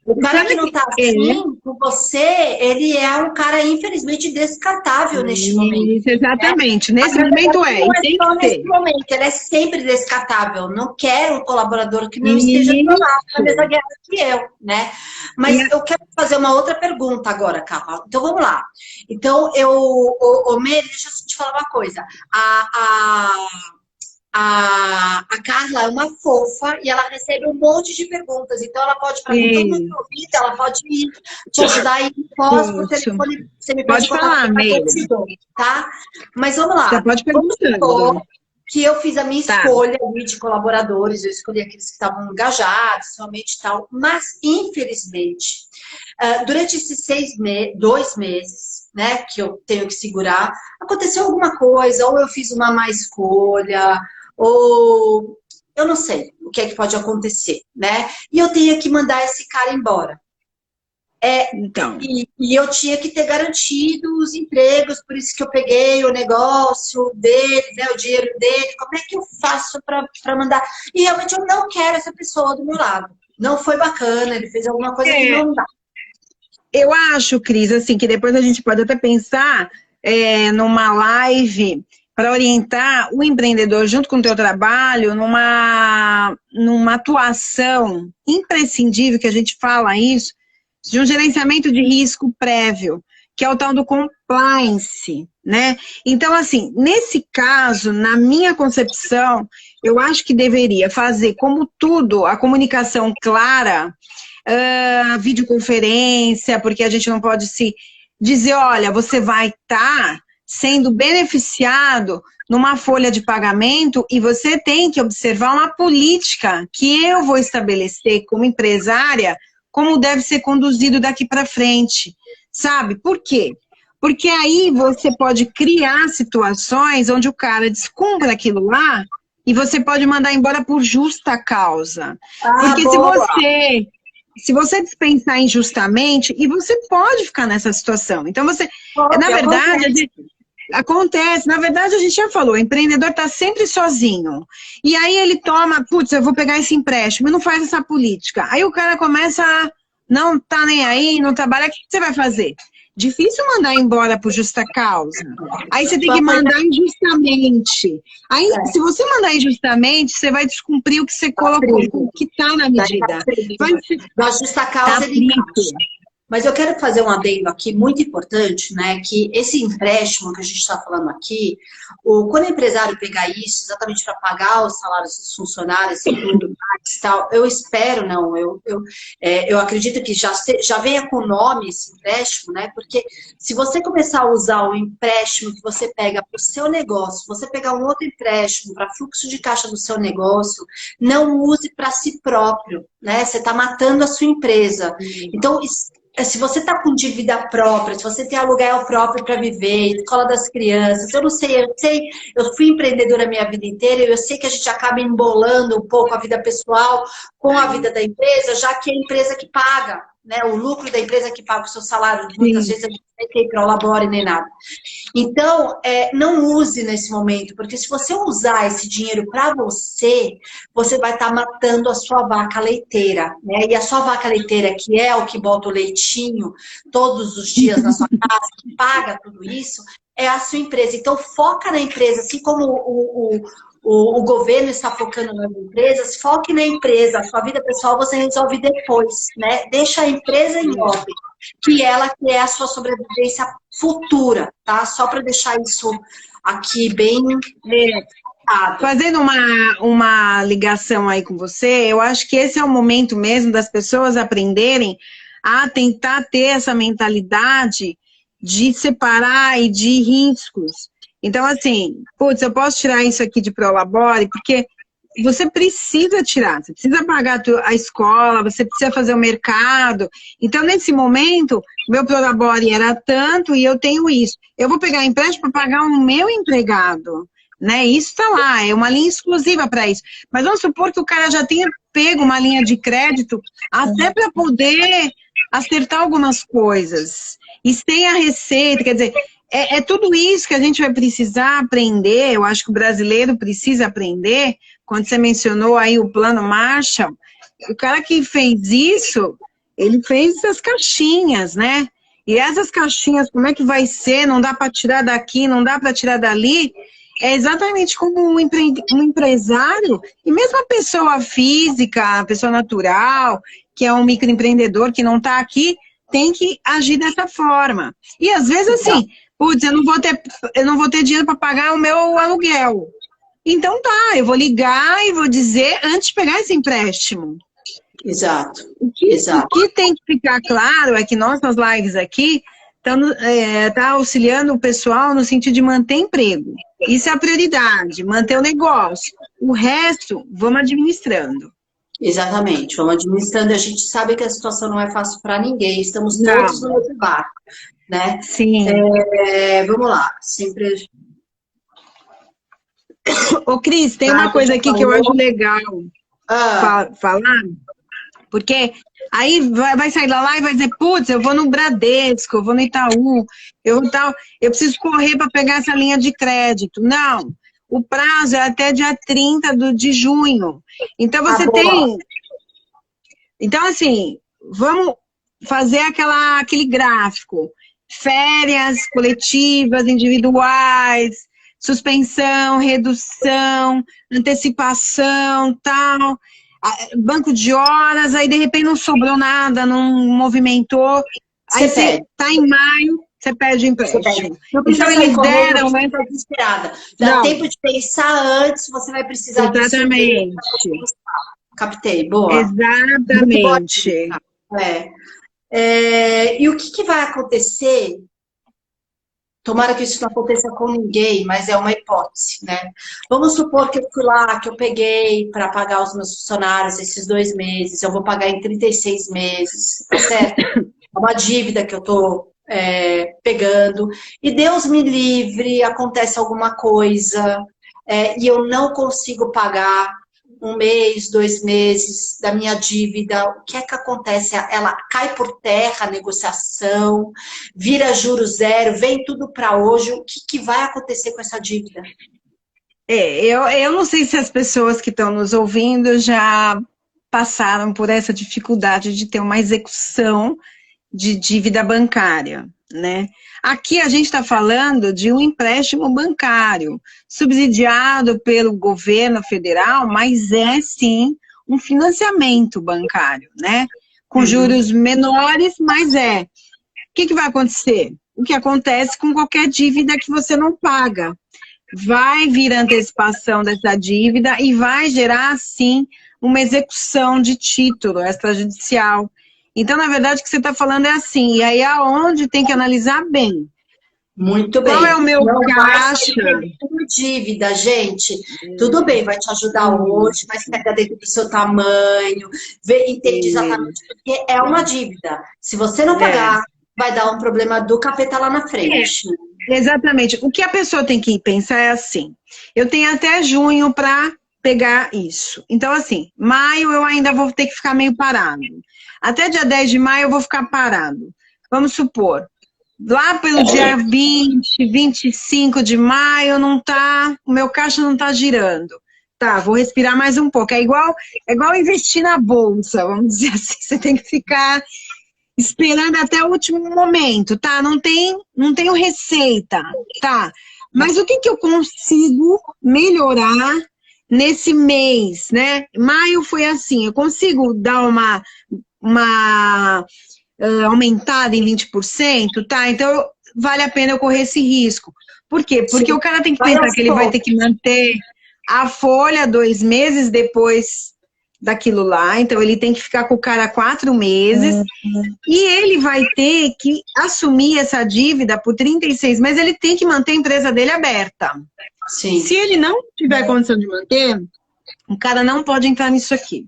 O cara que não está assim com você, ele é um cara, infelizmente, descartável neste momento. Exatamente, né? Nesse momento é. Não é só nesse momento, ele é sempre descartável. Não quero um colaborador que não esteja na mesma guerra que eu, né? Mas eu quero fazer uma outra pergunta agora, Carla. Então, vamos lá. Então, Mary, deixa eu te falar uma coisa. A Carla é uma fofa e ela recebe um monte de perguntas. Então, ela pode, para todo mundo ouvir, ela pode te ajudar aí por telefone. Você me pode falar, Meire. Tá? Mas vamos lá. Você pode perguntar. Que eu fiz a minha escolha de colaboradores, eu escolhi aqueles que estavam engajados, realmente e tal. Mas, infelizmente, durante esses 2 meses, né, que eu tenho que segurar, aconteceu alguma coisa, ou eu fiz uma má escolha, ou eu não sei o que é que pode acontecer, né? E eu tenho que mandar esse cara embora. Então. E eu tinha que ter garantido os empregos, por isso que eu peguei o negócio dele, né, o dinheiro dele. Como é que eu faço para mandar? E realmente eu não quero essa pessoa do meu lado. Não foi bacana, ele fez alguma coisa que não dá. Eu acho, Cris, assim, que depois a gente pode até pensar numa live para orientar o empreendedor junto com o teu trabalho numa atuação imprescindível, que a gente fala isso, de um gerenciamento de risco prévio, que é o tal do compliance, né? Então, assim, nesse caso, na minha concepção, eu acho que deveria fazer, como tudo, a comunicação clara, a videoconferência, porque a gente não pode se dizer, olha, você vai estar sendo beneficiado numa folha de pagamento e você tem que observar uma política que eu vou estabelecer como empresária, como deve ser conduzido daqui para frente, sabe? Por quê? Porque aí você pode criar situações onde o cara descumpra aquilo lá e você pode mandar embora por justa causa. Porque se você dispensar injustamente, e você pode ficar nessa situação. Então, na verdade, acontece. Na verdade, a gente já falou, o empreendedor está sempre sozinho. E aí ele toma, putz, eu vou pegar esse empréstimo, e não faz essa política. Aí o cara começa a não tá nem aí, não trabalha, o que você vai fazer? Difícil mandar embora por justa causa. Aí você tem que mandar injustamente. Aí, se você mandar injustamente, você vai descumprir o que você colocou, o que está na medida. Da justa causa ele encaixa. Mas eu quero fazer um adendo aqui muito importante, né? Que esse empréstimo que a gente está falando aqui, quando o empresário pegar isso exatamente para pagar os salários dos funcionários e tudo mais, tal, eu espero, não, eu acredito que já venha com o nome esse empréstimo, né? Porque se você começar a usar o empréstimo que você pega para o seu negócio, você pegar um outro empréstimo para fluxo de caixa do seu negócio, não use para si próprio, né? Você está matando a sua empresa. Então, se você está com dívida própria, se você tem aluguel próprio para viver, escola das crianças, eu não sei, eu fui empreendedora a minha vida inteira e eu sei que a gente acaba embolando um pouco a vida pessoal com a vida da empresa, já que é a empresa que paga, né? O lucro da empresa que paga o seu salário, muitas vezes a gente não tem prolabore nem nada. Então, não use nesse momento, porque se você usar esse dinheiro para você, você vai estar matando a sua vaca leiteira, né? E a sua vaca leiteira, que é o que bota o leitinho todos os dias na sua casa, que paga tudo isso, é a sua empresa. Então, foca na empresa, assim como o governo está focando nas empresas, foque na empresa. A sua vida pessoal você resolve depois, né? Deixa a empresa em ordem, que ela que é a sua sobrevivência futura, tá? Só para deixar isso aqui bem... Fazendo uma ligação aí com você, eu acho que esse é o momento mesmo das pessoas aprenderem a tentar ter essa mentalidade de separar e de riscos. Então, assim, putz, eu posso tirar isso aqui de Prolabore, porque você precisa tirar, você precisa pagar a escola, você precisa fazer o mercado. Então, nesse momento, meu Prolabore era tanto e eu tenho isso. Eu vou pegar empréstimo para pagar o meu empregado, né? Isso está lá, é uma linha exclusiva para isso. Mas vamos supor que o cara já tenha pego uma linha de crédito até para poder acertar algumas coisas. E tem a receita, quer dizer... É tudo isso que a gente vai precisar aprender, eu acho que o brasileiro precisa aprender. Quando você mencionou aí o plano Marshall, o cara que fez isso, ele fez essas caixinhas, né? E essas caixinhas, como é que vai ser? Não dá para tirar daqui, não dá para tirar dali. É exatamente como um empresário, e mesmo a pessoa física, a pessoa natural, que é um microempreendedor que não está aqui, tem que agir dessa forma. E às vezes assim... Putz, eu não vou ter dinheiro para pagar o meu aluguel. Então tá, eu vou ligar e vou dizer antes de pegar esse empréstimo. Exato. O que tem que ficar claro é que nossas lives aqui tá auxiliando o pessoal no sentido de manter emprego. Isso é a prioridade, manter o negócio. O resto, vamos administrando. Exatamente, vamos administrando. A gente sabe que a situação não é fácil para ninguém, estamos todos no mesmo barco, né? Sim. Vamos lá, sempre... Ô, Cris, tem uma coisa aqui que eu acho legal falar, porque aí vai sair da live e vai dizer, putz, eu vou no Bradesco, eu vou no Itaú, eu preciso correr para pegar essa linha de crédito. Não, o prazo é até dia 30 de junho. Então, você tem... Então, assim, vamos fazer aquele gráfico. Férias coletivas, individuais, suspensão, redução, antecipação, tal, banco de horas, aí de repente não sobrou nada, não movimentou, aí você tá em maio, você pede empréstimo. Então eles deram... desesperada. Dá tempo de pensar antes, você vai precisar... Exatamente. Captei, boa. Exatamente. E o que vai acontecer? Tomara que isso não aconteça com ninguém, mas é uma hipótese, né? Vamos supor que eu fui lá, que eu peguei para pagar os meus funcionários esses 2 meses, eu vou pagar em 36 meses, certo? É uma dívida que eu tô pegando, e Deus me livre, acontece alguma coisa, e eu não consigo pagar 1 mês, 2 meses da minha dívida, o que é que acontece? Ela cai por terra, a negociação, vira juros zero, vem tudo para hoje, o que vai acontecer com essa dívida? Eu não sei se as pessoas que estão nos ouvindo já passaram por essa dificuldade de ter uma execução de dívida bancária, né? Aqui a gente está falando de um empréstimo bancário, subsidiado pelo governo federal, mas é sim um financiamento bancário, né? Com juros menores, mas O que vai acontecer? O que acontece com qualquer dívida que você não paga. Vai vir a antecipação dessa dívida e vai gerar, sim, uma execução de título extrajudicial. Então, na verdade, o que você está falando é assim, e aí é onde tem que analisar bem. Muito bem. Qual é o meu Não vai caixa? sair com dívida, gente. Tudo bem, vai te ajudar hoje, mas pega dentro do seu tamanho, vê, entende exatamente, porque é uma dívida. Se você não pagar, vai dar um problema do capeta lá na frente. Exatamente. O que a pessoa tem que pensar é assim, eu tenho até junho para pegar isso. Então, assim, maio eu ainda vou ter que ficar meio parado. Até dia 10 de maio eu vou ficar parado. Vamos supor, lá pelo dia 20, 25 de maio, o meu caixa não tá girando. Tá, vou respirar mais um pouco. É igual investir na bolsa, vamos dizer assim. Você tem que ficar esperando até o último momento, tá? Não tenho receita, tá? Mas o que eu consigo melhorar nesse mês, né? Maio foi assim, eu consigo dar uma aumentada em 20%, tá? Então, vale a pena eu correr esse risco. Por quê? Porque o cara tem que pensar que ele vai ter que manter a folha 2 meses depois daquilo lá, então ele tem que ficar com o cara 4 meses, e ele vai ter que assumir essa dívida por 36 meses, ele tem que manter a empresa dele aberta. Sim. Se ele não tiver condição de manter, o cara não pode entrar nisso aqui.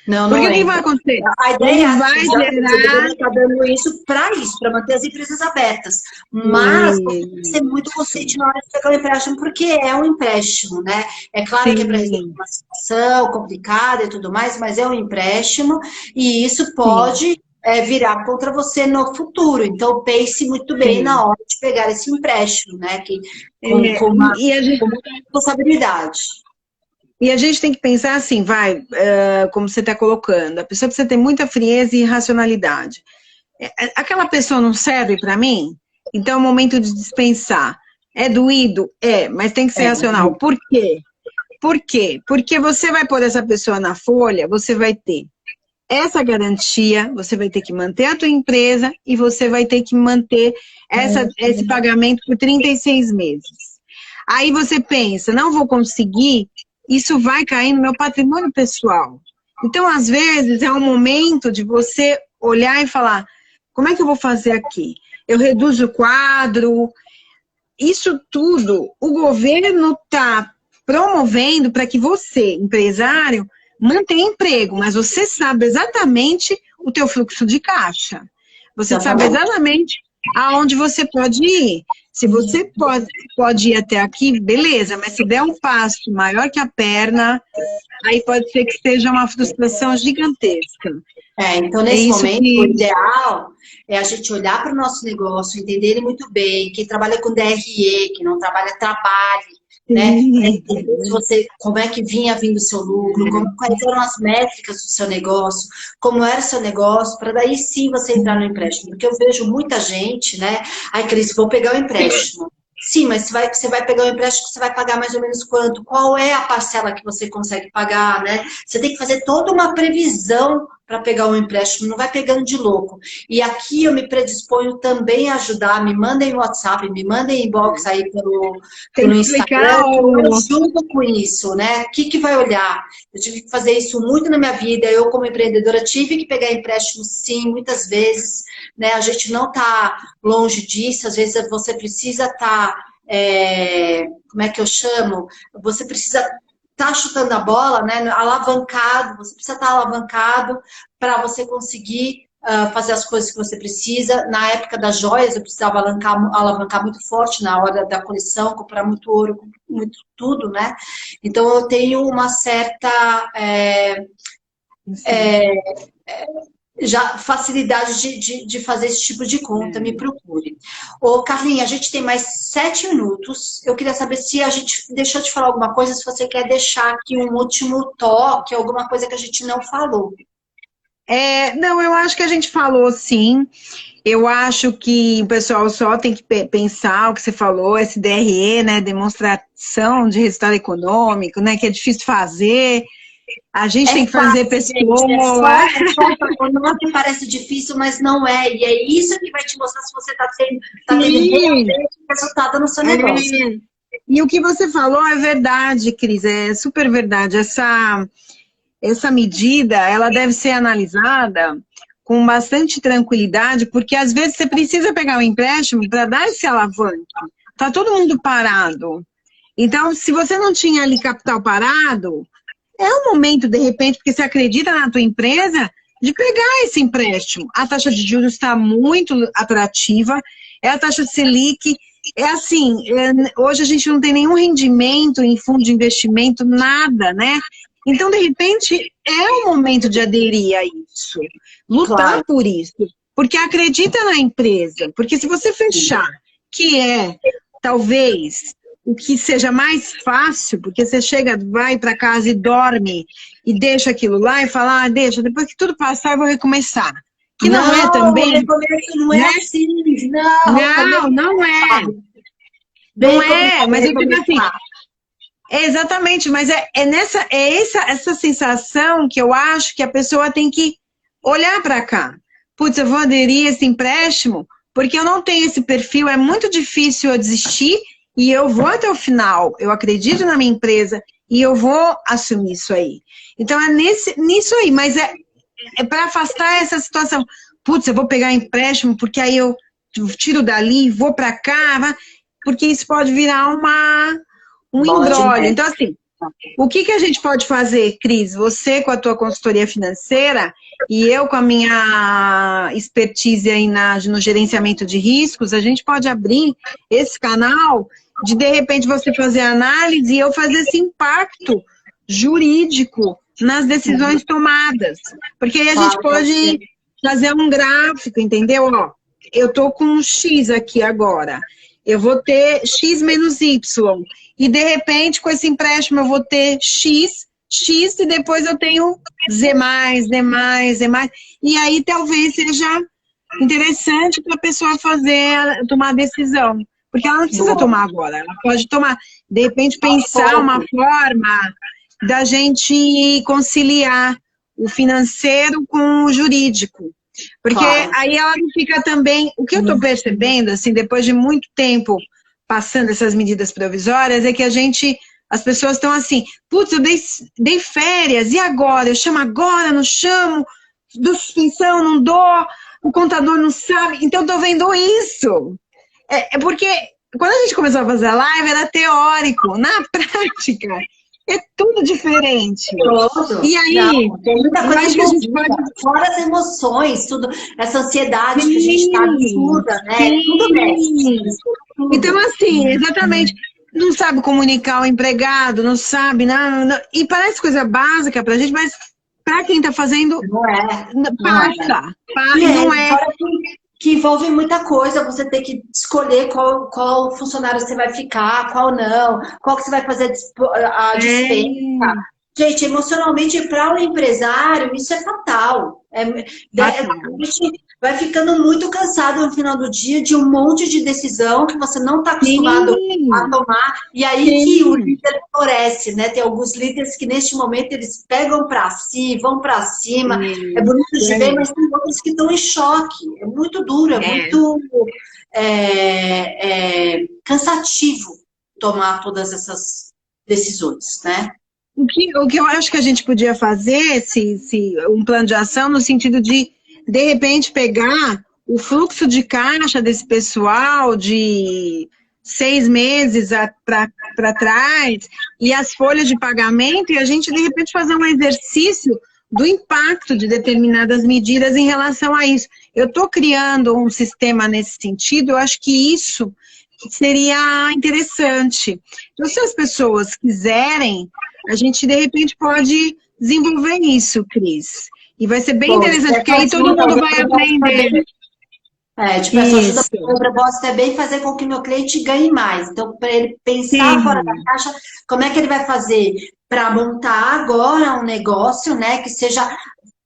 Não, porque não o que vai acontecer? A ideia ele é vai gerar... está dando isso, para manter as empresas abertas. Mas você tem que ser muito consciente na hora de pegar o empréstimo, porque é um empréstimo, né? É claro que é para resolver uma situação complicada e tudo mais, mas é um empréstimo e isso pode virar contra você no futuro. Então, pense muito bem na hora de pegar esse empréstimo, né? Com uma responsabilidade. E a gente tem que pensar assim, como você está colocando, a pessoa precisa ter muita frieza e racionalidade. Aquela pessoa não serve para mim? Então é o momento de dispensar. É doído? É, mas tem que ser racional. Por quê? Por quê? Porque você vai pôr essa pessoa na folha, você vai ter essa garantia, você vai ter que manter a tua empresa e você vai ter que manter esse pagamento por 36 meses. Aí você pensa, não vou conseguir, isso vai cair no meu patrimônio pessoal. Então, às vezes, é um momento de você olhar e falar, como é que eu vou fazer aqui? Eu reduzo o quadro. Isso tudo, o governo está promovendo para que você, empresário, mantenha emprego, mas você sabe exatamente o teu fluxo de caixa. Você sabe exatamente aonde você pode ir. Se você pode ir até aqui, beleza, mas se der um passo maior que a perna, aí pode ser que seja uma frustração gigantesca. Então nesse momento, o ideal é a gente olhar para o nosso negócio, entender ele muito bem, quem trabalha com DRE, quem não trabalha, trabalhe. Né? Como é que vindo o seu lucro, quais eram as métricas do seu negócio, como era o seu negócio, para daí sim você entrar no empréstimo. Porque eu vejo muita gente, né? Ai, Cris, vou pegar o empréstimo. Sim, mas você vai pegar o empréstimo, você vai pagar mais ou menos quanto? Qual é a parcela que você consegue pagar, né? Você tem que fazer toda uma previsão para pegar um empréstimo, não vai pegando de louco. E aqui eu me predisponho também a ajudar, me mandem WhatsApp, me mandem inbox aí pelo Instagram, eu junto com isso, né? O que vai olhar? Eu tive que fazer isso muito na minha vida, eu como empreendedora tive que pegar empréstimo sim, muitas vezes, né? A gente não está longe disso, às vezes você precisa estar, como é que eu chamo? Você precisa estar chutando a bola, né? Alavancado, você precisa estar alavancado para você conseguir fazer as coisas que você precisa. Na época das joias, eu precisava alavancar muito forte na hora da coleção, comprar muito ouro, muito tudo, né? Então eu tenho uma certa já facilidade de fazer esse tipo de conta, me procure. Ô, Carlinha, a gente tem mais 7 minutos. Eu queria saber se a gente deixou de falar alguma coisa, se você quer deixar aqui um último toque, alguma coisa que a gente não falou. Não, eu acho que a gente falou sim. Eu acho que o pessoal só tem que pensar o que você falou, SDRE, né, demonstração de resultado econômico, né, que é difícil fazer. A gente tem que fazer pessoa. Não que parece difícil, mas não é. E é isso que vai te mostrar se você está tendo resultado no seu negócio. E o que você falou é verdade, Cris, é super verdade. Essa medida, ela deve ser analisada com bastante tranquilidade, porque às vezes você precisa pegar um empréstimo para dar esse alavanque. Tá todo mundo parado. Então, se você não tinha ali capital parado, é um momento, de repente, porque você acredita na tua empresa, de pegar esse empréstimo. A taxa de juros está muito atrativa, é a taxa Selic, é assim, hoje a gente não tem nenhum rendimento em fundo de investimento, nada, né? Então, de repente, é o momento de aderir a isso, lutar por isso, porque acredita na empresa, porque se você fechar, que é, talvez, o que seja mais fácil, porque você chega, vai para casa e dorme, e deixa aquilo lá e fala, deixa, depois que tudo passar eu vou recomeçar. Que não é também... Não é assim, não é. Não é, mas eu digo assim... Exatamente, mas essa sensação que eu acho que a pessoa tem que olhar para cá. Putz, eu vou aderir a esse empréstimo porque eu não tenho esse perfil, é muito difícil eu desistir e eu vou até o final. Eu acredito na minha empresa e eu vou assumir isso aí. Então é nisso aí, mas é para afastar essa situação. Putz, eu vou pegar empréstimo porque aí eu tiro dali, vou para cá, porque isso pode virar um imbróglio. Então, assim, o que a gente pode fazer, Cris? Você com a tua consultoria financeira e eu com a minha expertise aí no gerenciamento de riscos, a gente pode abrir esse canal de repente, você fazer análise e eu fazer esse impacto jurídico nas decisões tomadas. Porque aí a gente pode fazer um gráfico, entendeu? Ó, eu tô com um X aqui agora. Eu vou ter X menos Y. E, de repente, com esse empréstimo, eu vou ter X e depois eu tenho Z+, D+, Z+. E aí, talvez seja interessante para a pessoa tomar a decisão. Porque ela não precisa tomar agora. Ela pode tomar, de repente, pensar uma forma da gente conciliar o financeiro com o jurídico. Porque aí ela não fica também... O que eu estou percebendo, assim, depois de muito tempo passando essas medidas provisórias, é que as pessoas estão assim, putz, eu dei férias, e agora? Eu chamo agora, não chamo? Dou suspensão, não dou? O contador não sabe? Então, estou vendo isso. É porque, quando a gente começou a fazer a live, era teórico. Na prática, é tudo diferente. Todo. E aí, tem muita coisa que a gente pode... Fora as emoções, tudo, essa ansiedade que a gente está absurda, né? Tudo mexe. Então, assim, exatamente, não sabe comunicar o empregado, não sabe, não, e parece coisa básica pra gente, mas pra quem tá fazendo, não é. Passa, não é. Que envolve muita coisa, você tem que escolher qual funcionário você vai ficar, qual não, qual que você vai fazer a dispensa. Gente, emocionalmente, para o empresário, isso é fatal. A gente vai ficando muito cansado no final do dia de um monte de decisão que você não está acostumado a tomar. E aí que o líder floresce, né? Tem alguns líderes que neste momento eles pegam para si, vão para cima. É bonito de ver, mas tem outros que estão em choque. É muito duro, muito cansativo tomar todas essas decisões, né? O que eu acho que a gente podia fazer, um plano de ação, no sentido de repente, pegar o fluxo de caixa desse pessoal de 6 meses para trás e as folhas de pagamento, e a gente, de repente, fazer um exercício do impacto de determinadas medidas em relação a isso. Eu estou criando um sistema nesse sentido, eu acho que isso seria interessante. Então, se as pessoas quiserem, a gente, de repente, pode desenvolver isso, Cris. E vai ser bem interessante, porque aí todo mundo vai aprender. Tipo, essa ajuda, o propósito é bem fazer com que o meu cliente ganhe mais. Então, para ele pensar fora da caixa, como é que ele vai fazer para montar agora um negócio, né, que seja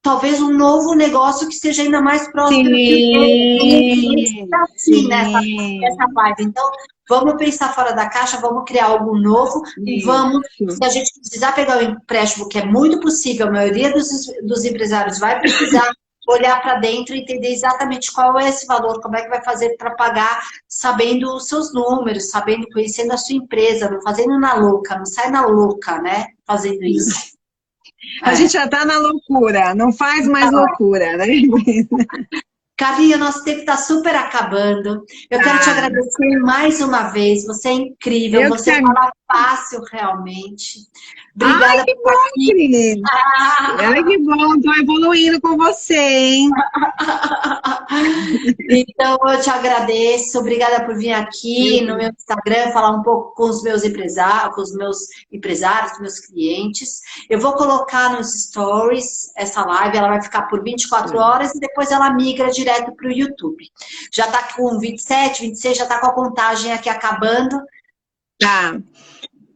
talvez um novo negócio que seja ainda mais próspero que assim, nessa vibe. Então, vamos pensar fora da caixa, vamos criar algo novo, se a gente precisar pegar o empréstimo, que é muito possível, a maioria dos empresários vai precisar olhar para dentro e entender exatamente qual é esse valor, como é que vai fazer para pagar, sabendo os seus números, conhecendo a sua empresa, não fazendo na louca, não sai na louca, né, fazendo isso. A gente já tá na loucura, não faz mais loucura, né? Carlinha, nosso tempo está super acabando. Eu quero te agradecer mais uma vez. Você é incrível, você fala fácil realmente. Obrigada Ai, que por bom, aqui. Cris. Ai, que bom, tô evoluindo com você, hein? Então, eu te agradeço. Obrigada por vir aqui no meu Instagram, falar um pouco com os meus empresários, com meus clientes. Eu vou colocar nos stories essa live, ela vai ficar por 24 horas e depois ela migra direto para o YouTube. Já está com 27, 26, já está com a contagem aqui acabando. Tá.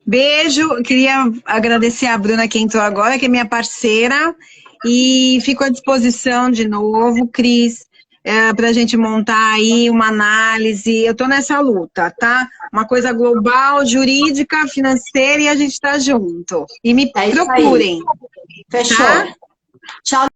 Beijo. Queria agradecer a Bruna que entrou agora, que é minha parceira. E fico à disposição de novo, Cris, para a gente montar aí uma análise. Eu estou nessa luta, tá? Uma coisa global, jurídica, financeira e a gente está junto. E me procurem. Fechou. Tá? Tchau.